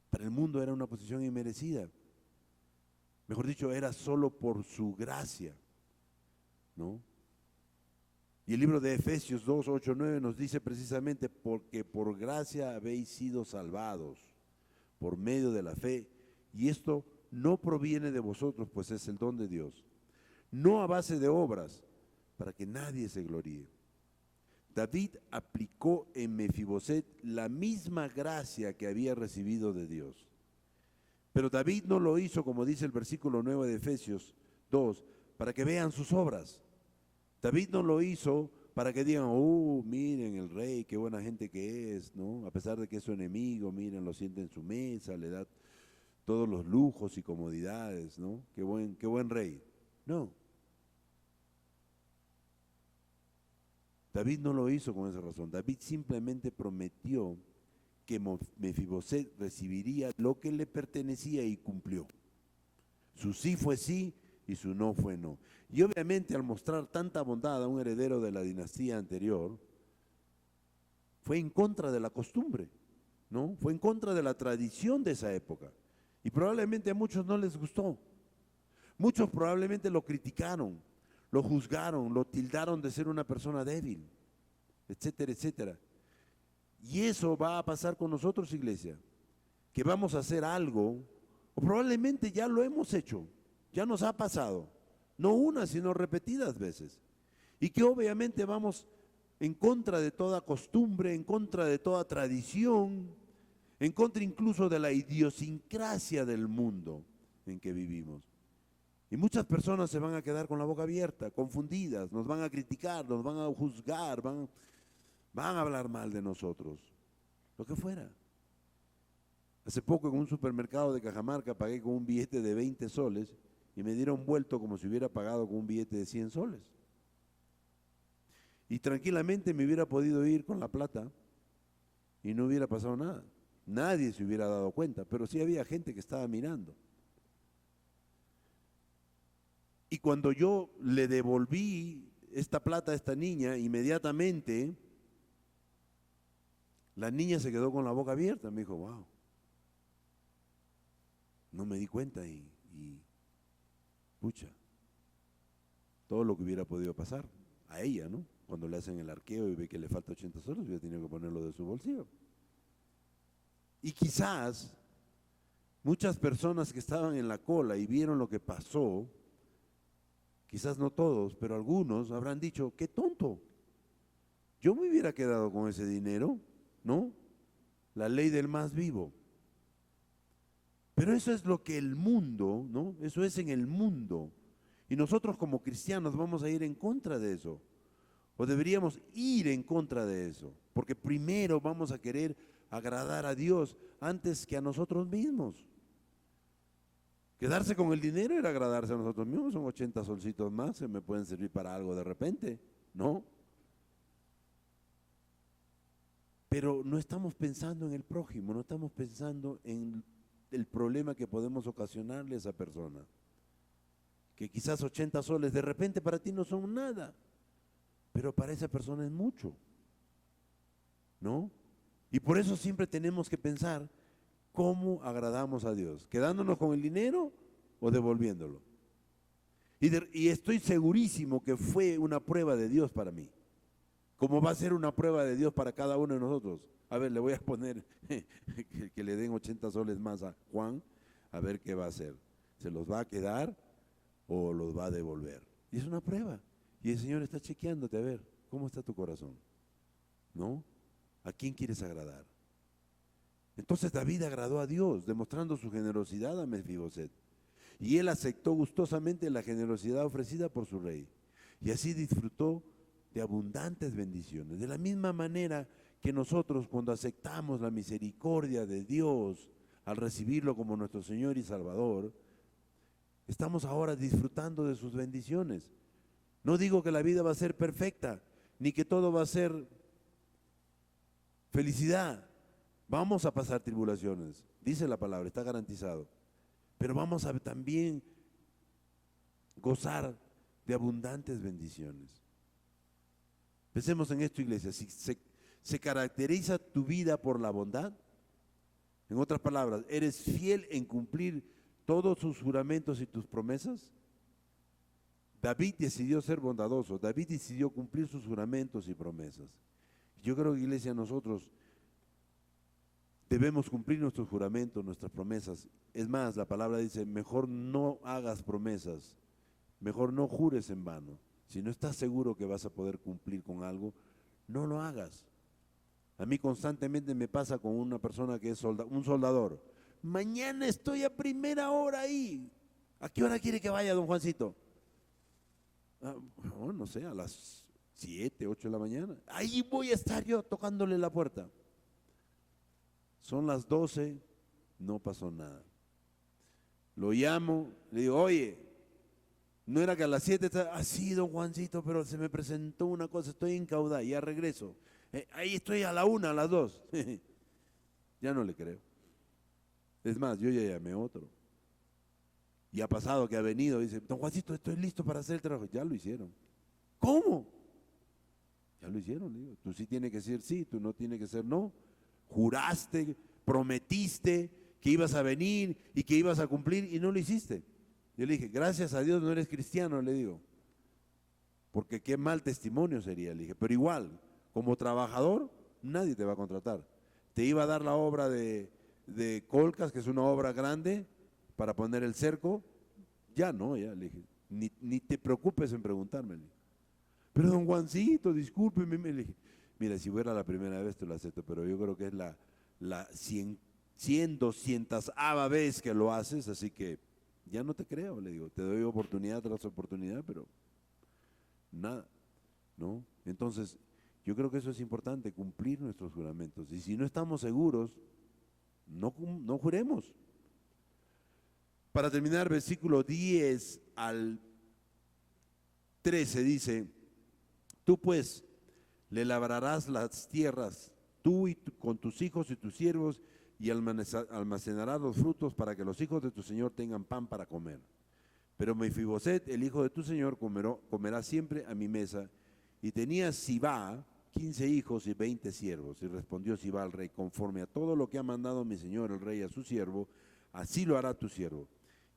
Para el mundo era una posición inmerecida. Mejor dicho, era solo por su gracia, ¿no? Y el libro de Efesios 2, 8, 9 nos dice precisamente: porque por gracia habéis sido salvados por medio de la fe, y esto no proviene de vosotros, pues es el don de Dios, no a base de obras, para que nadie se gloríe. David aplicó en Mefiboset la misma gracia que había recibido de Dios. Pero David no lo hizo, como dice el versículo 9 de Efesios 2, para que vean sus obras. David no lo hizo para que digan: miren el rey, qué buena gente que es, ¿no? A pesar de que es su enemigo, miren, lo siente en su mesa, le da todos los lujos y comodidades, ¿no? Qué buen rey. No. David no lo hizo con esa razón. David simplemente prometió que Mefiboset recibiría lo que le pertenecía y cumplió. Su sí fue sí y su no fue no. Y obviamente, al mostrar tanta bondad a un heredero de la dinastía anterior, fue en contra de la costumbre, ¿no? Fue en contra de la tradición de esa época. Y probablemente a muchos no les gustó. Muchos probablemente lo criticaron, lo juzgaron, lo tildaron de ser una persona débil, etcétera, etcétera. Y eso va a pasar con nosotros, iglesia, que vamos a hacer algo, o probablemente ya lo hemos hecho, ya nos ha pasado, no una, sino repetidas veces, y que obviamente vamos en contra de toda costumbre, en contra de toda tradición, en contra incluso de la idiosincrasia del mundo en que vivimos. Y muchas personas se van a quedar con la boca abierta, confundidas, nos van a criticar, nos van a juzgar, van a hablar mal de nosotros, lo que fuera. Hace poco en un supermercado de Cajamarca pagué con un billete de 20 soles y me dieron vuelto como si hubiera pagado con un billete de 100 soles. Y tranquilamente me hubiera podido ir con la plata y no hubiera pasado nada. Nadie se hubiera dado cuenta, pero sí había gente que estaba mirando. Y cuando yo le devolví esta plata a esta niña, inmediatamente la niña se quedó con la boca abierta. Me dijo: wow, no me di cuenta y pucha, todo lo que hubiera podido pasar a ella, ¿no? Cuando le hacen el arqueo y ve que le falta 80 soles, hubiera tenido que ponerlo de su bolsillo. Y quizás muchas personas que estaban en la cola y vieron lo que pasó, quizás no todos, pero algunos habrán dicho: qué tonto, yo me hubiera quedado con ese dinero, ¿no? La ley del más vivo. Pero eso es lo que el mundo, ¿no? Eso es en el mundo. Y nosotros como cristianos vamos a ir en contra de eso. O deberíamos ir en contra de eso. Porque primero vamos a querer agradar a Dios antes que a nosotros mismos. Quedarse con el dinero era agradarse a nosotros mismos. Son 80 solcitos más, se me pueden servir para algo de repente, ¿no? Pero no estamos pensando en el prójimo, no estamos pensando en el problema que podemos ocasionarle a esa persona. Que quizás 80 soles de repente para ti no son nada, pero para esa persona es mucho, ¿no? Y por eso siempre tenemos que pensar cómo agradamos a Dios, quedándonos con el dinero o devolviéndolo. Y estoy segurísimo que fue una prueba de Dios para mí, como va a ser una prueba de Dios para cada uno de nosotros. A ver, le voy a poner que le den 80 soles más a Juan, a ver qué va a hacer. ¿Se los va a quedar o los va a devolver? Y es una prueba. Y el Señor está chequeándote, a ver, ¿cómo está tu corazón? ¿No? ¿A quién quieres agradar? Entonces David agradó a Dios, demostrando su generosidad a Mefiboset. Y él aceptó gustosamente la generosidad ofrecida por su rey. Y así disfrutó de abundantes bendiciones. De la misma manera que nosotros, cuando aceptamos la misericordia de Dios al recibirlo como nuestro Señor y Salvador, estamos ahora disfrutando de sus bendiciones. No digo que la vida va a ser perfecta, ni que todo va a ser felicidad. Vamos a pasar tribulaciones, dice la palabra, está garantizado. Pero vamos a también gozar de abundantes bendiciones. Pensemos en esto, iglesia. Si se caracteriza tu vida por la bondad, en otras palabras, ¿eres fiel en cumplir todos sus juramentos y tus promesas? David decidió ser bondadoso, David decidió cumplir sus juramentos y promesas. Yo creo que, iglesia, nosotros debemos cumplir nuestros juramentos, nuestras promesas. Es más, la palabra dice, mejor no hagas promesas, mejor no jures en vano. Si no estás seguro que vas a poder cumplir con algo, no lo hagas. A mí constantemente me pasa con una persona que es un soldador. Mañana estoy a primera hora ahí. ¿A qué hora quiere que vaya, don Juancito? No sé, a las 7, 8 de la mañana. Ahí voy a estar yo tocándole la puerta. Son las 12, no pasó nada. Lo llamo, le digo, oye, no era que a las 7 está, sí, don Juancito, pero se me presentó una cosa, estoy encaudado, ya regreso. Ahí estoy a la 1, a las 2. Ya no le creo. Es más, yo ya llamé a otro. Y ha pasado que ha venido y dice, don Juancito, estoy listo para hacer el trabajo. Ya lo hicieron. ¿Cómo? Ya lo hicieron, le digo. Tú sí tienes que decir sí, tú no tienes que decir no. Juraste, prometiste que ibas a venir y que ibas a cumplir y no lo hiciste. Yo le dije, gracias a Dios no eres cristiano, le digo. Porque qué mal testimonio sería, le dije. Pero igual, como trabajador, nadie te va a contratar. Te iba a dar la obra de Colcas, que es una obra grande, para poner el cerco. Ya no, ya le dije. Ni te preocupes en preguntarme. Le dije. Pero don Juancito, discúlpeme, le dije. Mira, si fuera la primera vez te lo acepto, pero yo creo que es la 100, 200ava vez que lo haces, así que ya no te creo, le digo. Te doy oportunidad tras oportunidad, pero nada, ¿no? Entonces, yo creo que eso es importante, cumplir nuestros juramentos. Y si no estamos seguros, no juremos. Para terminar, versículo 10 al 13 dice, tú pues le labrarás las tierras, tú con tus hijos y tus siervos, y almacenarás los frutos para que los hijos de tu señor tengan pan para comer. Pero Mefiboset, el hijo de tu señor, comerá siempre a mi mesa. Y tenía Sibá 15 hijos y 20 siervos. Y respondió Sibá al rey, conforme a todo lo que ha mandado mi señor el rey a su siervo, así lo hará tu siervo.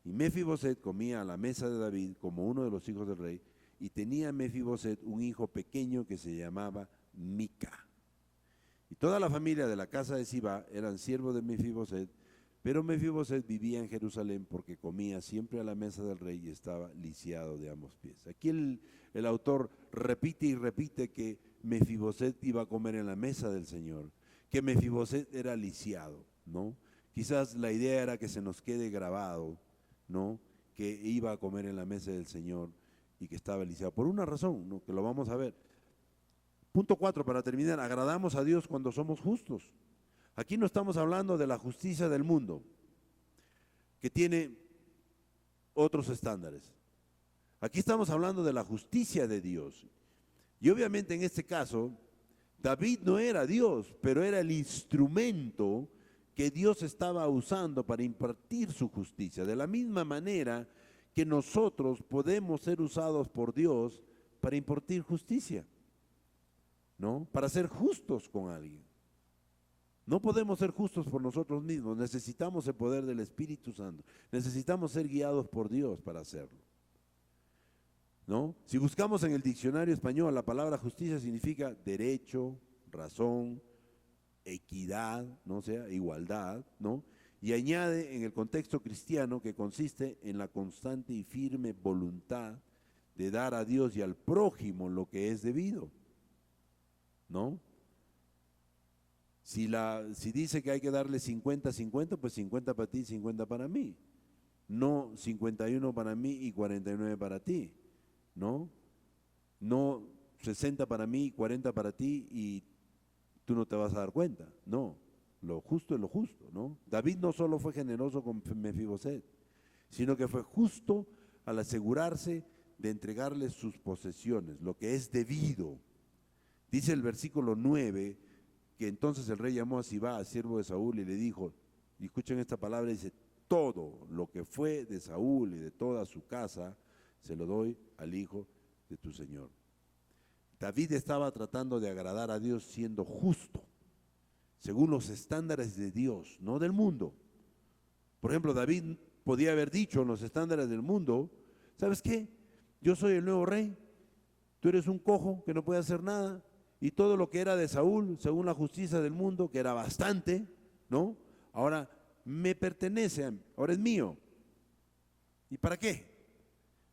Y Mefiboset comía a la mesa de David como uno de los hijos del rey. Y tenía Mefiboset un hijo pequeño que se llamaba Mica. Y toda la familia de la casa de Sibá eran siervos de Mefiboset, pero Mefiboset vivía en Jerusalén porque comía siempre a la mesa del rey y estaba lisiado de ambos pies. Aquí el autor repite y repite que Mefiboset iba a comer en la mesa del Señor, que Mefiboset era lisiado, ¿no? Quizás la idea era que se nos quede grabado, ¿no? Que iba a comer en la mesa del Señor y que estaba lisiado, por una razón, ¿no? Que lo vamos a ver. Punto 4, para terminar, agradamos a Dios cuando somos justos. Aquí no estamos hablando de la justicia del mundo, que tiene otros estándares. Aquí estamos hablando de la justicia de Dios. Y obviamente en este caso, David no era Dios, pero era el instrumento que Dios estaba usando para impartir su justicia. De la misma manera que nosotros podemos ser usados por Dios para impartir justicia, ¿no? Para ser justos con alguien. No podemos ser justos por nosotros mismos, necesitamos el poder del Espíritu Santo, necesitamos ser guiados por Dios para hacerlo, ¿no? Si buscamos en el diccionario español, la palabra justicia significa derecho, razón, equidad, ¿no? O sea, igualdad, ¿no? Y añade en el contexto cristiano que consiste en la constante y firme voluntad de dar a Dios y al prójimo lo que es debido, ¿no? Si dice que hay que darle 50-50, pues 50 para ti, 50 para mí. No 51 para mí y 49 para ti, ¿no? No 60 para mí y 40 para ti y tú no te vas a dar cuenta. No, lo justo es lo justo, ¿no? David no solo fue generoso con Mefiboset, sino que fue justo al asegurarse de entregarle sus posesiones, lo que es debido. Dice el versículo 9 que entonces el rey llamó a Sibá, siervo de Saúl, y le dijo, y escuchen esta palabra, dice, todo lo que fue de Saúl y de toda su casa, se lo doy al hijo de tu señor. David estaba tratando de agradar a Dios siendo justo, según los estándares de Dios, no del mundo. Por ejemplo, David podía haber dicho en los estándares del mundo, ¿sabes qué? Yo soy el nuevo rey, tú eres un cojo que no puede hacer nada, y todo lo que era de Saúl, según la justicia del mundo, que era bastante, ¿no? Ahora me pertenece, ahora es mío. ¿Y para qué?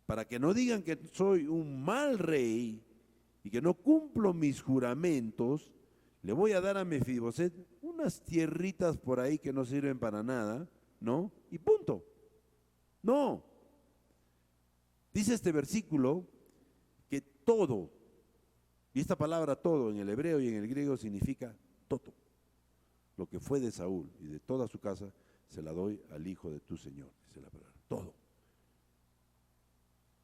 Para que no digan que soy un mal rey y que no cumplo mis juramentos, le voy a dar a Mefiboset unas tierritas por ahí que no sirven para nada, ¿no? Y punto. No. Dice este versículo que todo, y esta palabra todo en el hebreo y en el griego significa todo. Lo que fue de Saúl y de toda su casa, se la doy al hijo de tu señor, dice la palabra. Todo.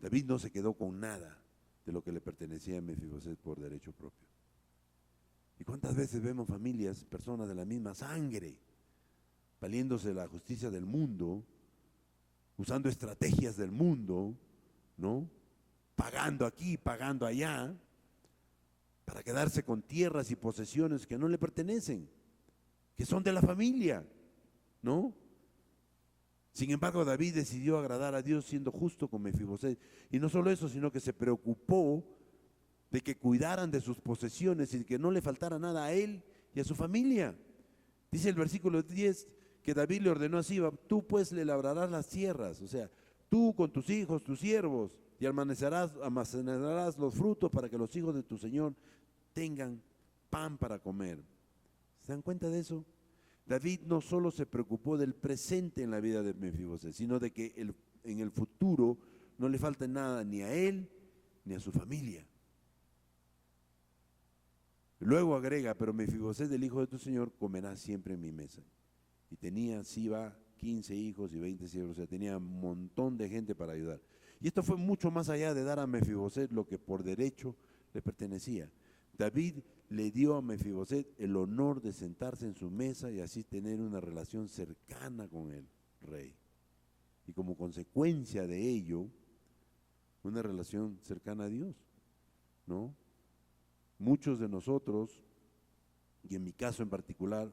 David no se quedó con nada de lo que le pertenecía a Mefiboset por derecho propio. ¿Y cuántas veces vemos familias, personas de la misma sangre, valiéndose de la justicia del mundo, usando estrategias del mundo, ¿no? Pagando aquí, pagando allá, para quedarse con tierras y posesiones que no le pertenecen, que son de la familia, ¿no? Sin embargo, David decidió agradar a Dios siendo justo con Mefiboset. Y no solo eso, sino que se preocupó de que cuidaran de sus posesiones y que no le faltara nada a él y a su familia. Dice el versículo 10 que David le ordenó a Siba, tú pues le labrarás las tierras, o sea, tú con tus hijos, tus siervos, y almacenarás los frutos para que los hijos de tu Señor tengan pan para comer. ¿Se dan cuenta de eso? David no solo se preocupó del presente en la vida de Mefiboset, sino de que en el futuro no le falte nada ni a él ni a su familia. Luego agrega, pero Mefiboset, el hijo de tu señor, comerá siempre en mi mesa. Y tenía Siba 15 hijos y 20 siervos, o sea, tenía un montón de gente para ayudar. Y esto fue mucho más allá de dar a Mefiboset lo que por derecho le pertenecía. David le dio a Mefiboset el honor de sentarse en su mesa y así tener una relación cercana con el rey. Y como consecuencia de ello, una relación cercana a Dios, ¿no? Muchos de nosotros, y en mi caso en particular,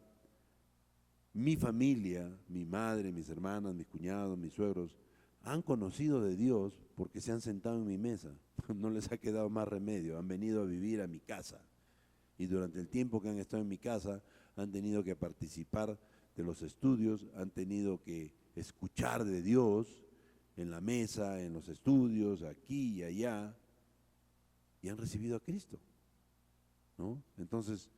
mi familia, mi madre, mis hermanas, mis cuñados, mis suegros, han conocido de Dios porque se han sentado en mi mesa. No les ha quedado más remedio, han venido a vivir a mi casa. Y durante el tiempo que han estado en mi casa, han tenido que participar de los estudios, han tenido que escuchar de Dios en la mesa, en los estudios, aquí y allá, y han recibido a Cristo, ¿no? Entonces,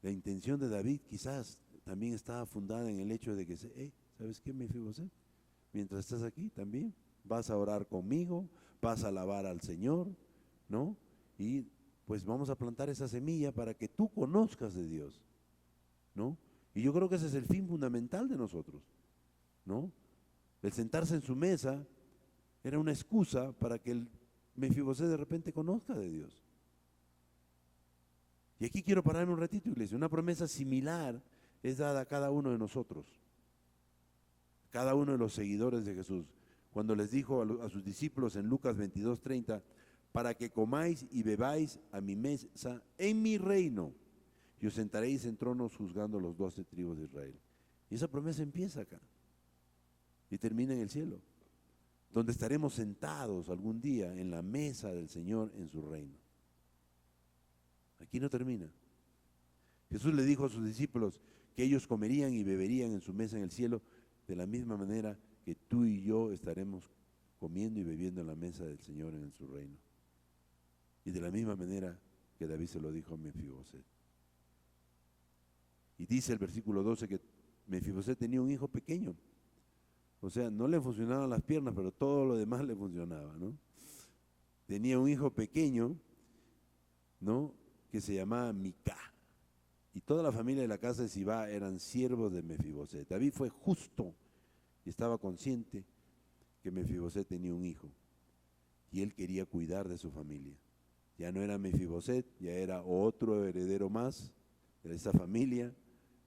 la intención de David quizás también estaba fundada en el hecho de que, ¿sabes qué, Mefiboset? Mientras estás aquí también vas a orar conmigo, vas a alabar al Señor, ¿no? Y pues vamos a plantar esa semilla para que tú conozcas de Dios, ¿no? Y yo creo que ese es el fin fundamental de nosotros, ¿no? El sentarse en su mesa era una excusa para que el Mefiboset de repente conozca de Dios. Y aquí quiero pararme un ratito, iglesia. Una promesa similar es dada a cada uno de nosotros, cada uno de los seguidores de Jesús, cuando les dijo a sus discípulos en Lucas 22:30, para que comáis y bebáis a mi mesa en mi reino, y os sentaréis en tronos juzgando los 12 tribus de Israel. Y esa promesa empieza acá y termina en el cielo, donde estaremos sentados algún día en la mesa del Señor en su reino. Aquí no termina. Jesús le dijo a sus discípulos que ellos comerían y beberían en su mesa en el cielo de la misma manera que tú y yo estaremos comiendo y bebiendo en la mesa del Señor en su reino. Y de la misma manera que David se lo dijo a Mefiboset. Y dice el versículo 12 que Mefiboset tenía un hijo pequeño. O sea, no le funcionaban las piernas, pero todo lo demás le funcionaba, ¿no? Tenía un hijo pequeño, ¿no? Que se llamaba Mica. Y toda la familia de la casa de Sibá eran siervos de Mefiboset. David fue justo y estaba consciente que Mefiboset tenía un hijo. Y él quería cuidar de su familia. Ya no era Mefiboset, ya era otro heredero más de esa familia,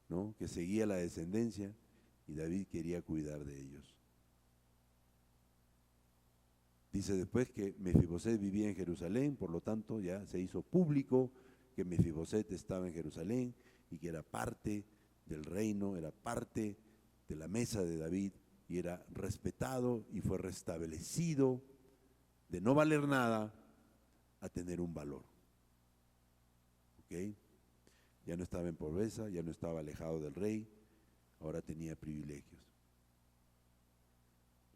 ¿no? Que seguía la descendencia, y David quería cuidar de ellos. Dice después que Mefiboset vivía en Jerusalén, por lo tanto ya se hizo público que Mefiboset estaba en Jerusalén y que era parte del reino, era parte de la mesa de David, y era respetado y fue restablecido de no valer nada a tener un valor. ¿Ok? Ya no estaba en pobreza, ya no estaba alejado del rey, ahora tenía privilegios.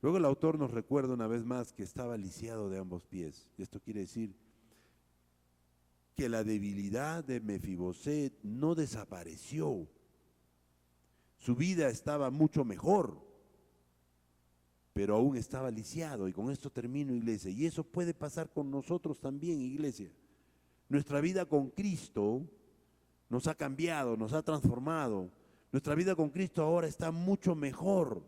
Luego el autor nos recuerda una vez más que estaba lisiado de ambos pies. Y esto quiere decir que la debilidad de Mefiboset no desapareció. Su vida estaba mucho mejor, pero aún estaba lisiado. Y con esto termino, iglesia. Y eso puede pasar con nosotros también, iglesia. Nuestra vida con Cristo nos ha cambiado, nos ha transformado. Nuestra vida con Cristo ahora está mucho mejor,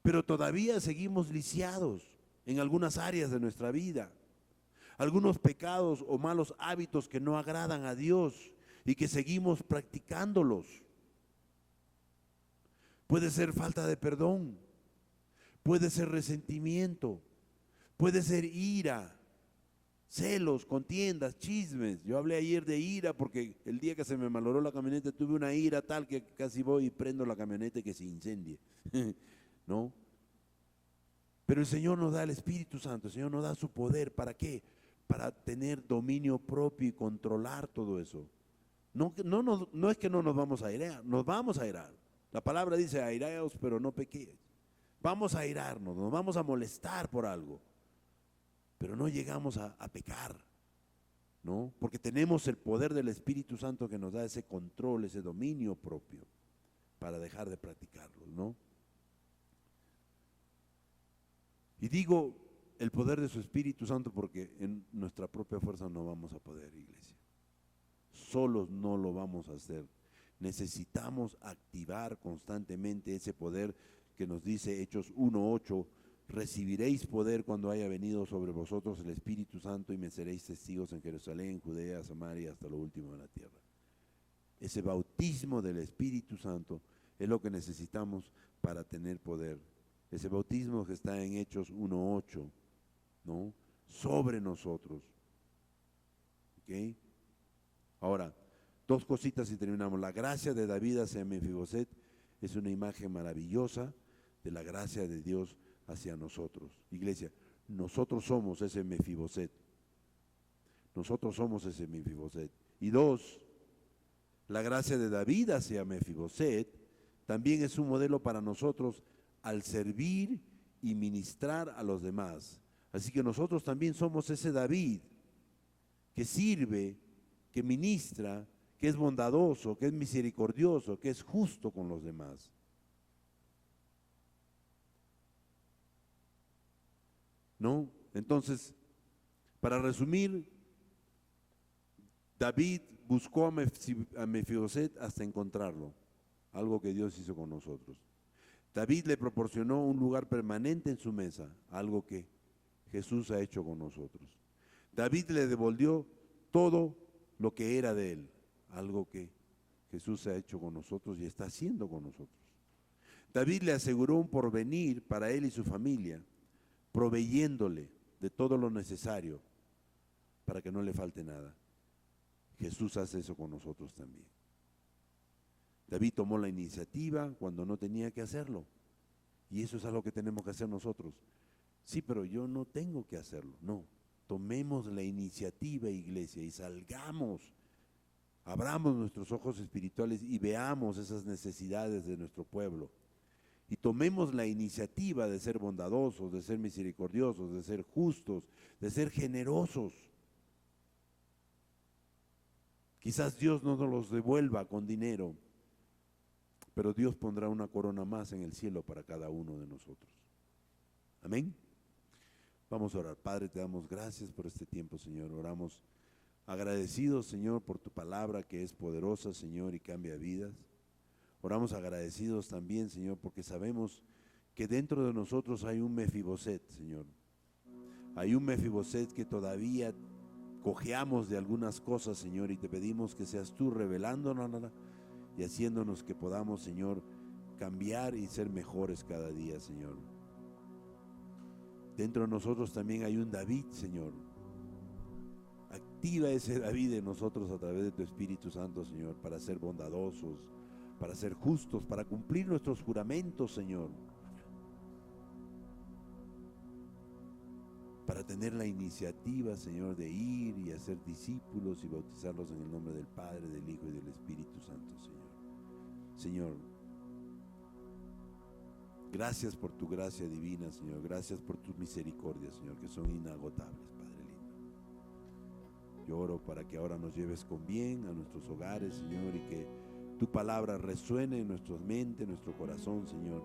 pero todavía seguimos lisiados en algunas áreas de nuestra vida. Algunos pecados o malos hábitos que no agradan a Dios y que seguimos practicándolos. Puede ser falta de perdón, puede ser resentimiento, puede ser ira, celos, contiendas, chismes. Yo hablé ayer de ira porque el día que se me malogró la camioneta tuve una ira tal que casi voy y prendo la camioneta y que se incendie. ¿No? Pero el Señor nos da el Espíritu Santo, el Señor nos da su poder. ¿Para qué? Para tener dominio propio y controlar todo eso. No es que no nos vamos a airear, nos vamos a airar. La palabra dice airaos, pero no pequéis. Vamos a airarnos, nos vamos a molestar por algo, pero no llegamos a pecar, ¿no? Porque tenemos el poder del Espíritu Santo que nos da ese control, ese dominio propio para dejar de practicarlo, ¿no? Y digo el poder de su Espíritu Santo porque en nuestra propia fuerza no vamos a poder, iglesia. Solos no lo vamos a hacer. Necesitamos activar constantemente ese poder que nos dice Hechos 1:8, recibiréis poder cuando haya venido sobre vosotros el Espíritu Santo y me seréis testigos en Jerusalén, Judea, Samaria, hasta lo último de la tierra. Ese bautismo del Espíritu Santo es lo que necesitamos para tener poder. Ese bautismo que está en Hechos 1:8, ¿no? Sobre nosotros. ¿Ok? Ahora, dos cositas y terminamos. La gracia de David hacia Mefiboset es una imagen maravillosa de la gracia de Dios hacia nosotros. Iglesia, nosotros somos ese Mefiboset. Nosotros somos ese Mefiboset. Y dos, la gracia de David hacia Mefiboset también es un modelo para nosotros al servir y ministrar a los demás. Así que nosotros también somos ese David que sirve, que ministra, que es bondadoso, que es misericordioso, que es justo con los demás. ¿No? Entonces, para resumir, David buscó a Mefiboset hasta encontrarlo, algo que Dios hizo con nosotros. David le proporcionó un lugar permanente en su mesa, algo que Jesús ha hecho con nosotros. David le devolvió todo lo que era de él, algo que Jesús ha hecho con nosotros y está haciendo con nosotros. David le aseguró un porvenir para él y su familia, proveyéndole de todo lo necesario para que no le falte nada. Jesús hace eso con nosotros también. David tomó la iniciativa cuando no tenía que hacerlo. Y eso es algo que tenemos que hacer nosotros. Sí, pero yo no tengo que hacerlo. No, tomemos la iniciativa, iglesia, y salgamos. Abramos nuestros ojos espirituales y veamos esas necesidades de nuestro pueblo. Y tomemos la iniciativa de ser bondadosos, de ser misericordiosos, de ser justos, de ser generosos. Quizás Dios no nos los devuelva con dinero, pero Dios pondrá una corona más en el cielo para cada uno de nosotros. Amén. Vamos a orar. Padre, te damos gracias por este tiempo, Señor. Oramos agradecidos, Señor, por tu palabra que es poderosa, Señor, y cambia vidas. Oramos agradecidos también, Señor, porque sabemos que dentro de nosotros hay un Mefiboset, Señor. Hay un Mefiboset que todavía cojeamos de algunas cosas, Señor, y te pedimos que seas tú revelándonos y haciéndonos que podamos, Señor, cambiar y ser mejores cada día, Señor. Dentro de nosotros también hay un David, Señor. Activa ese David en nosotros a través de tu Espíritu Santo, Señor, para ser bondadosos, para ser justos, para cumplir nuestros juramentos, Señor. Para tener la iniciativa, Señor, de ir y hacer discípulos y bautizarlos en el nombre del Padre, del Hijo y del Espíritu Santo, Señor. Señor, gracias por tu gracia divina, Señor. Gracias por tus misericordias, Señor, que son inagotables, Padre lindo. Yo oro para que ahora nos lleves con bien a nuestros hogares, Señor, y que tu palabra resuene en nuestra mente, en nuestro corazón, Señor,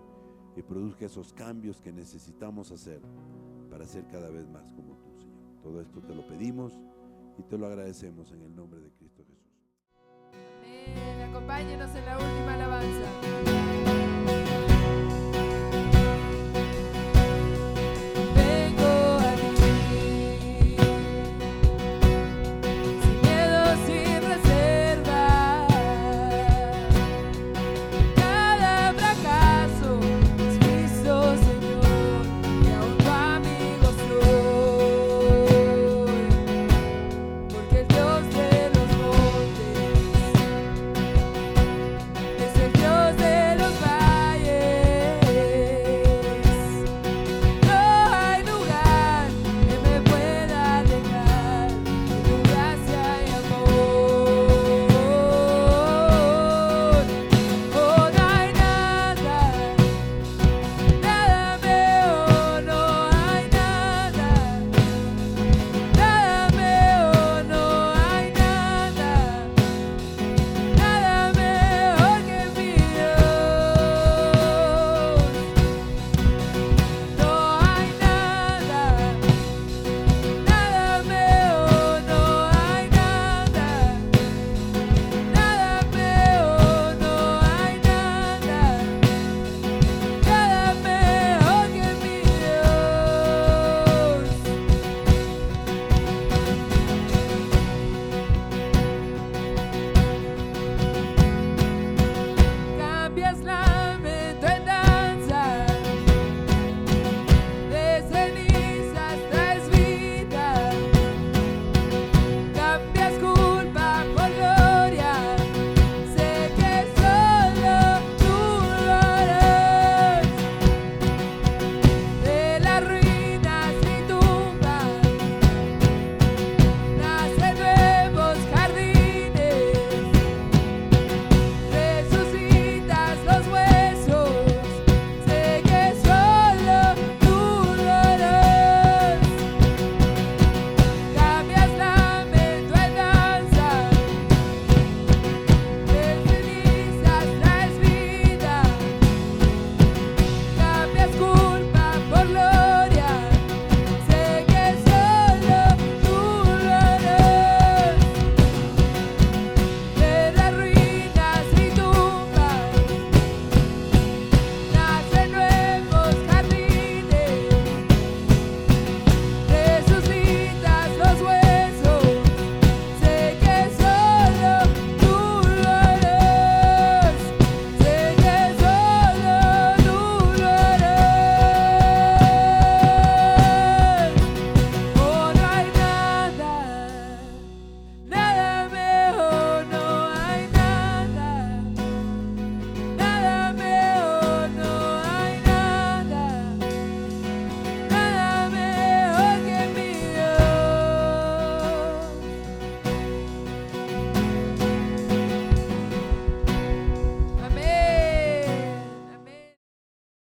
y produzca esos cambios que necesitamos hacer para ser cada vez más como tú, Señor. Todo esto te lo pedimos y te lo agradecemos en el nombre de Cristo Jesús.
Amén. Acompáñenos en la última alabanza.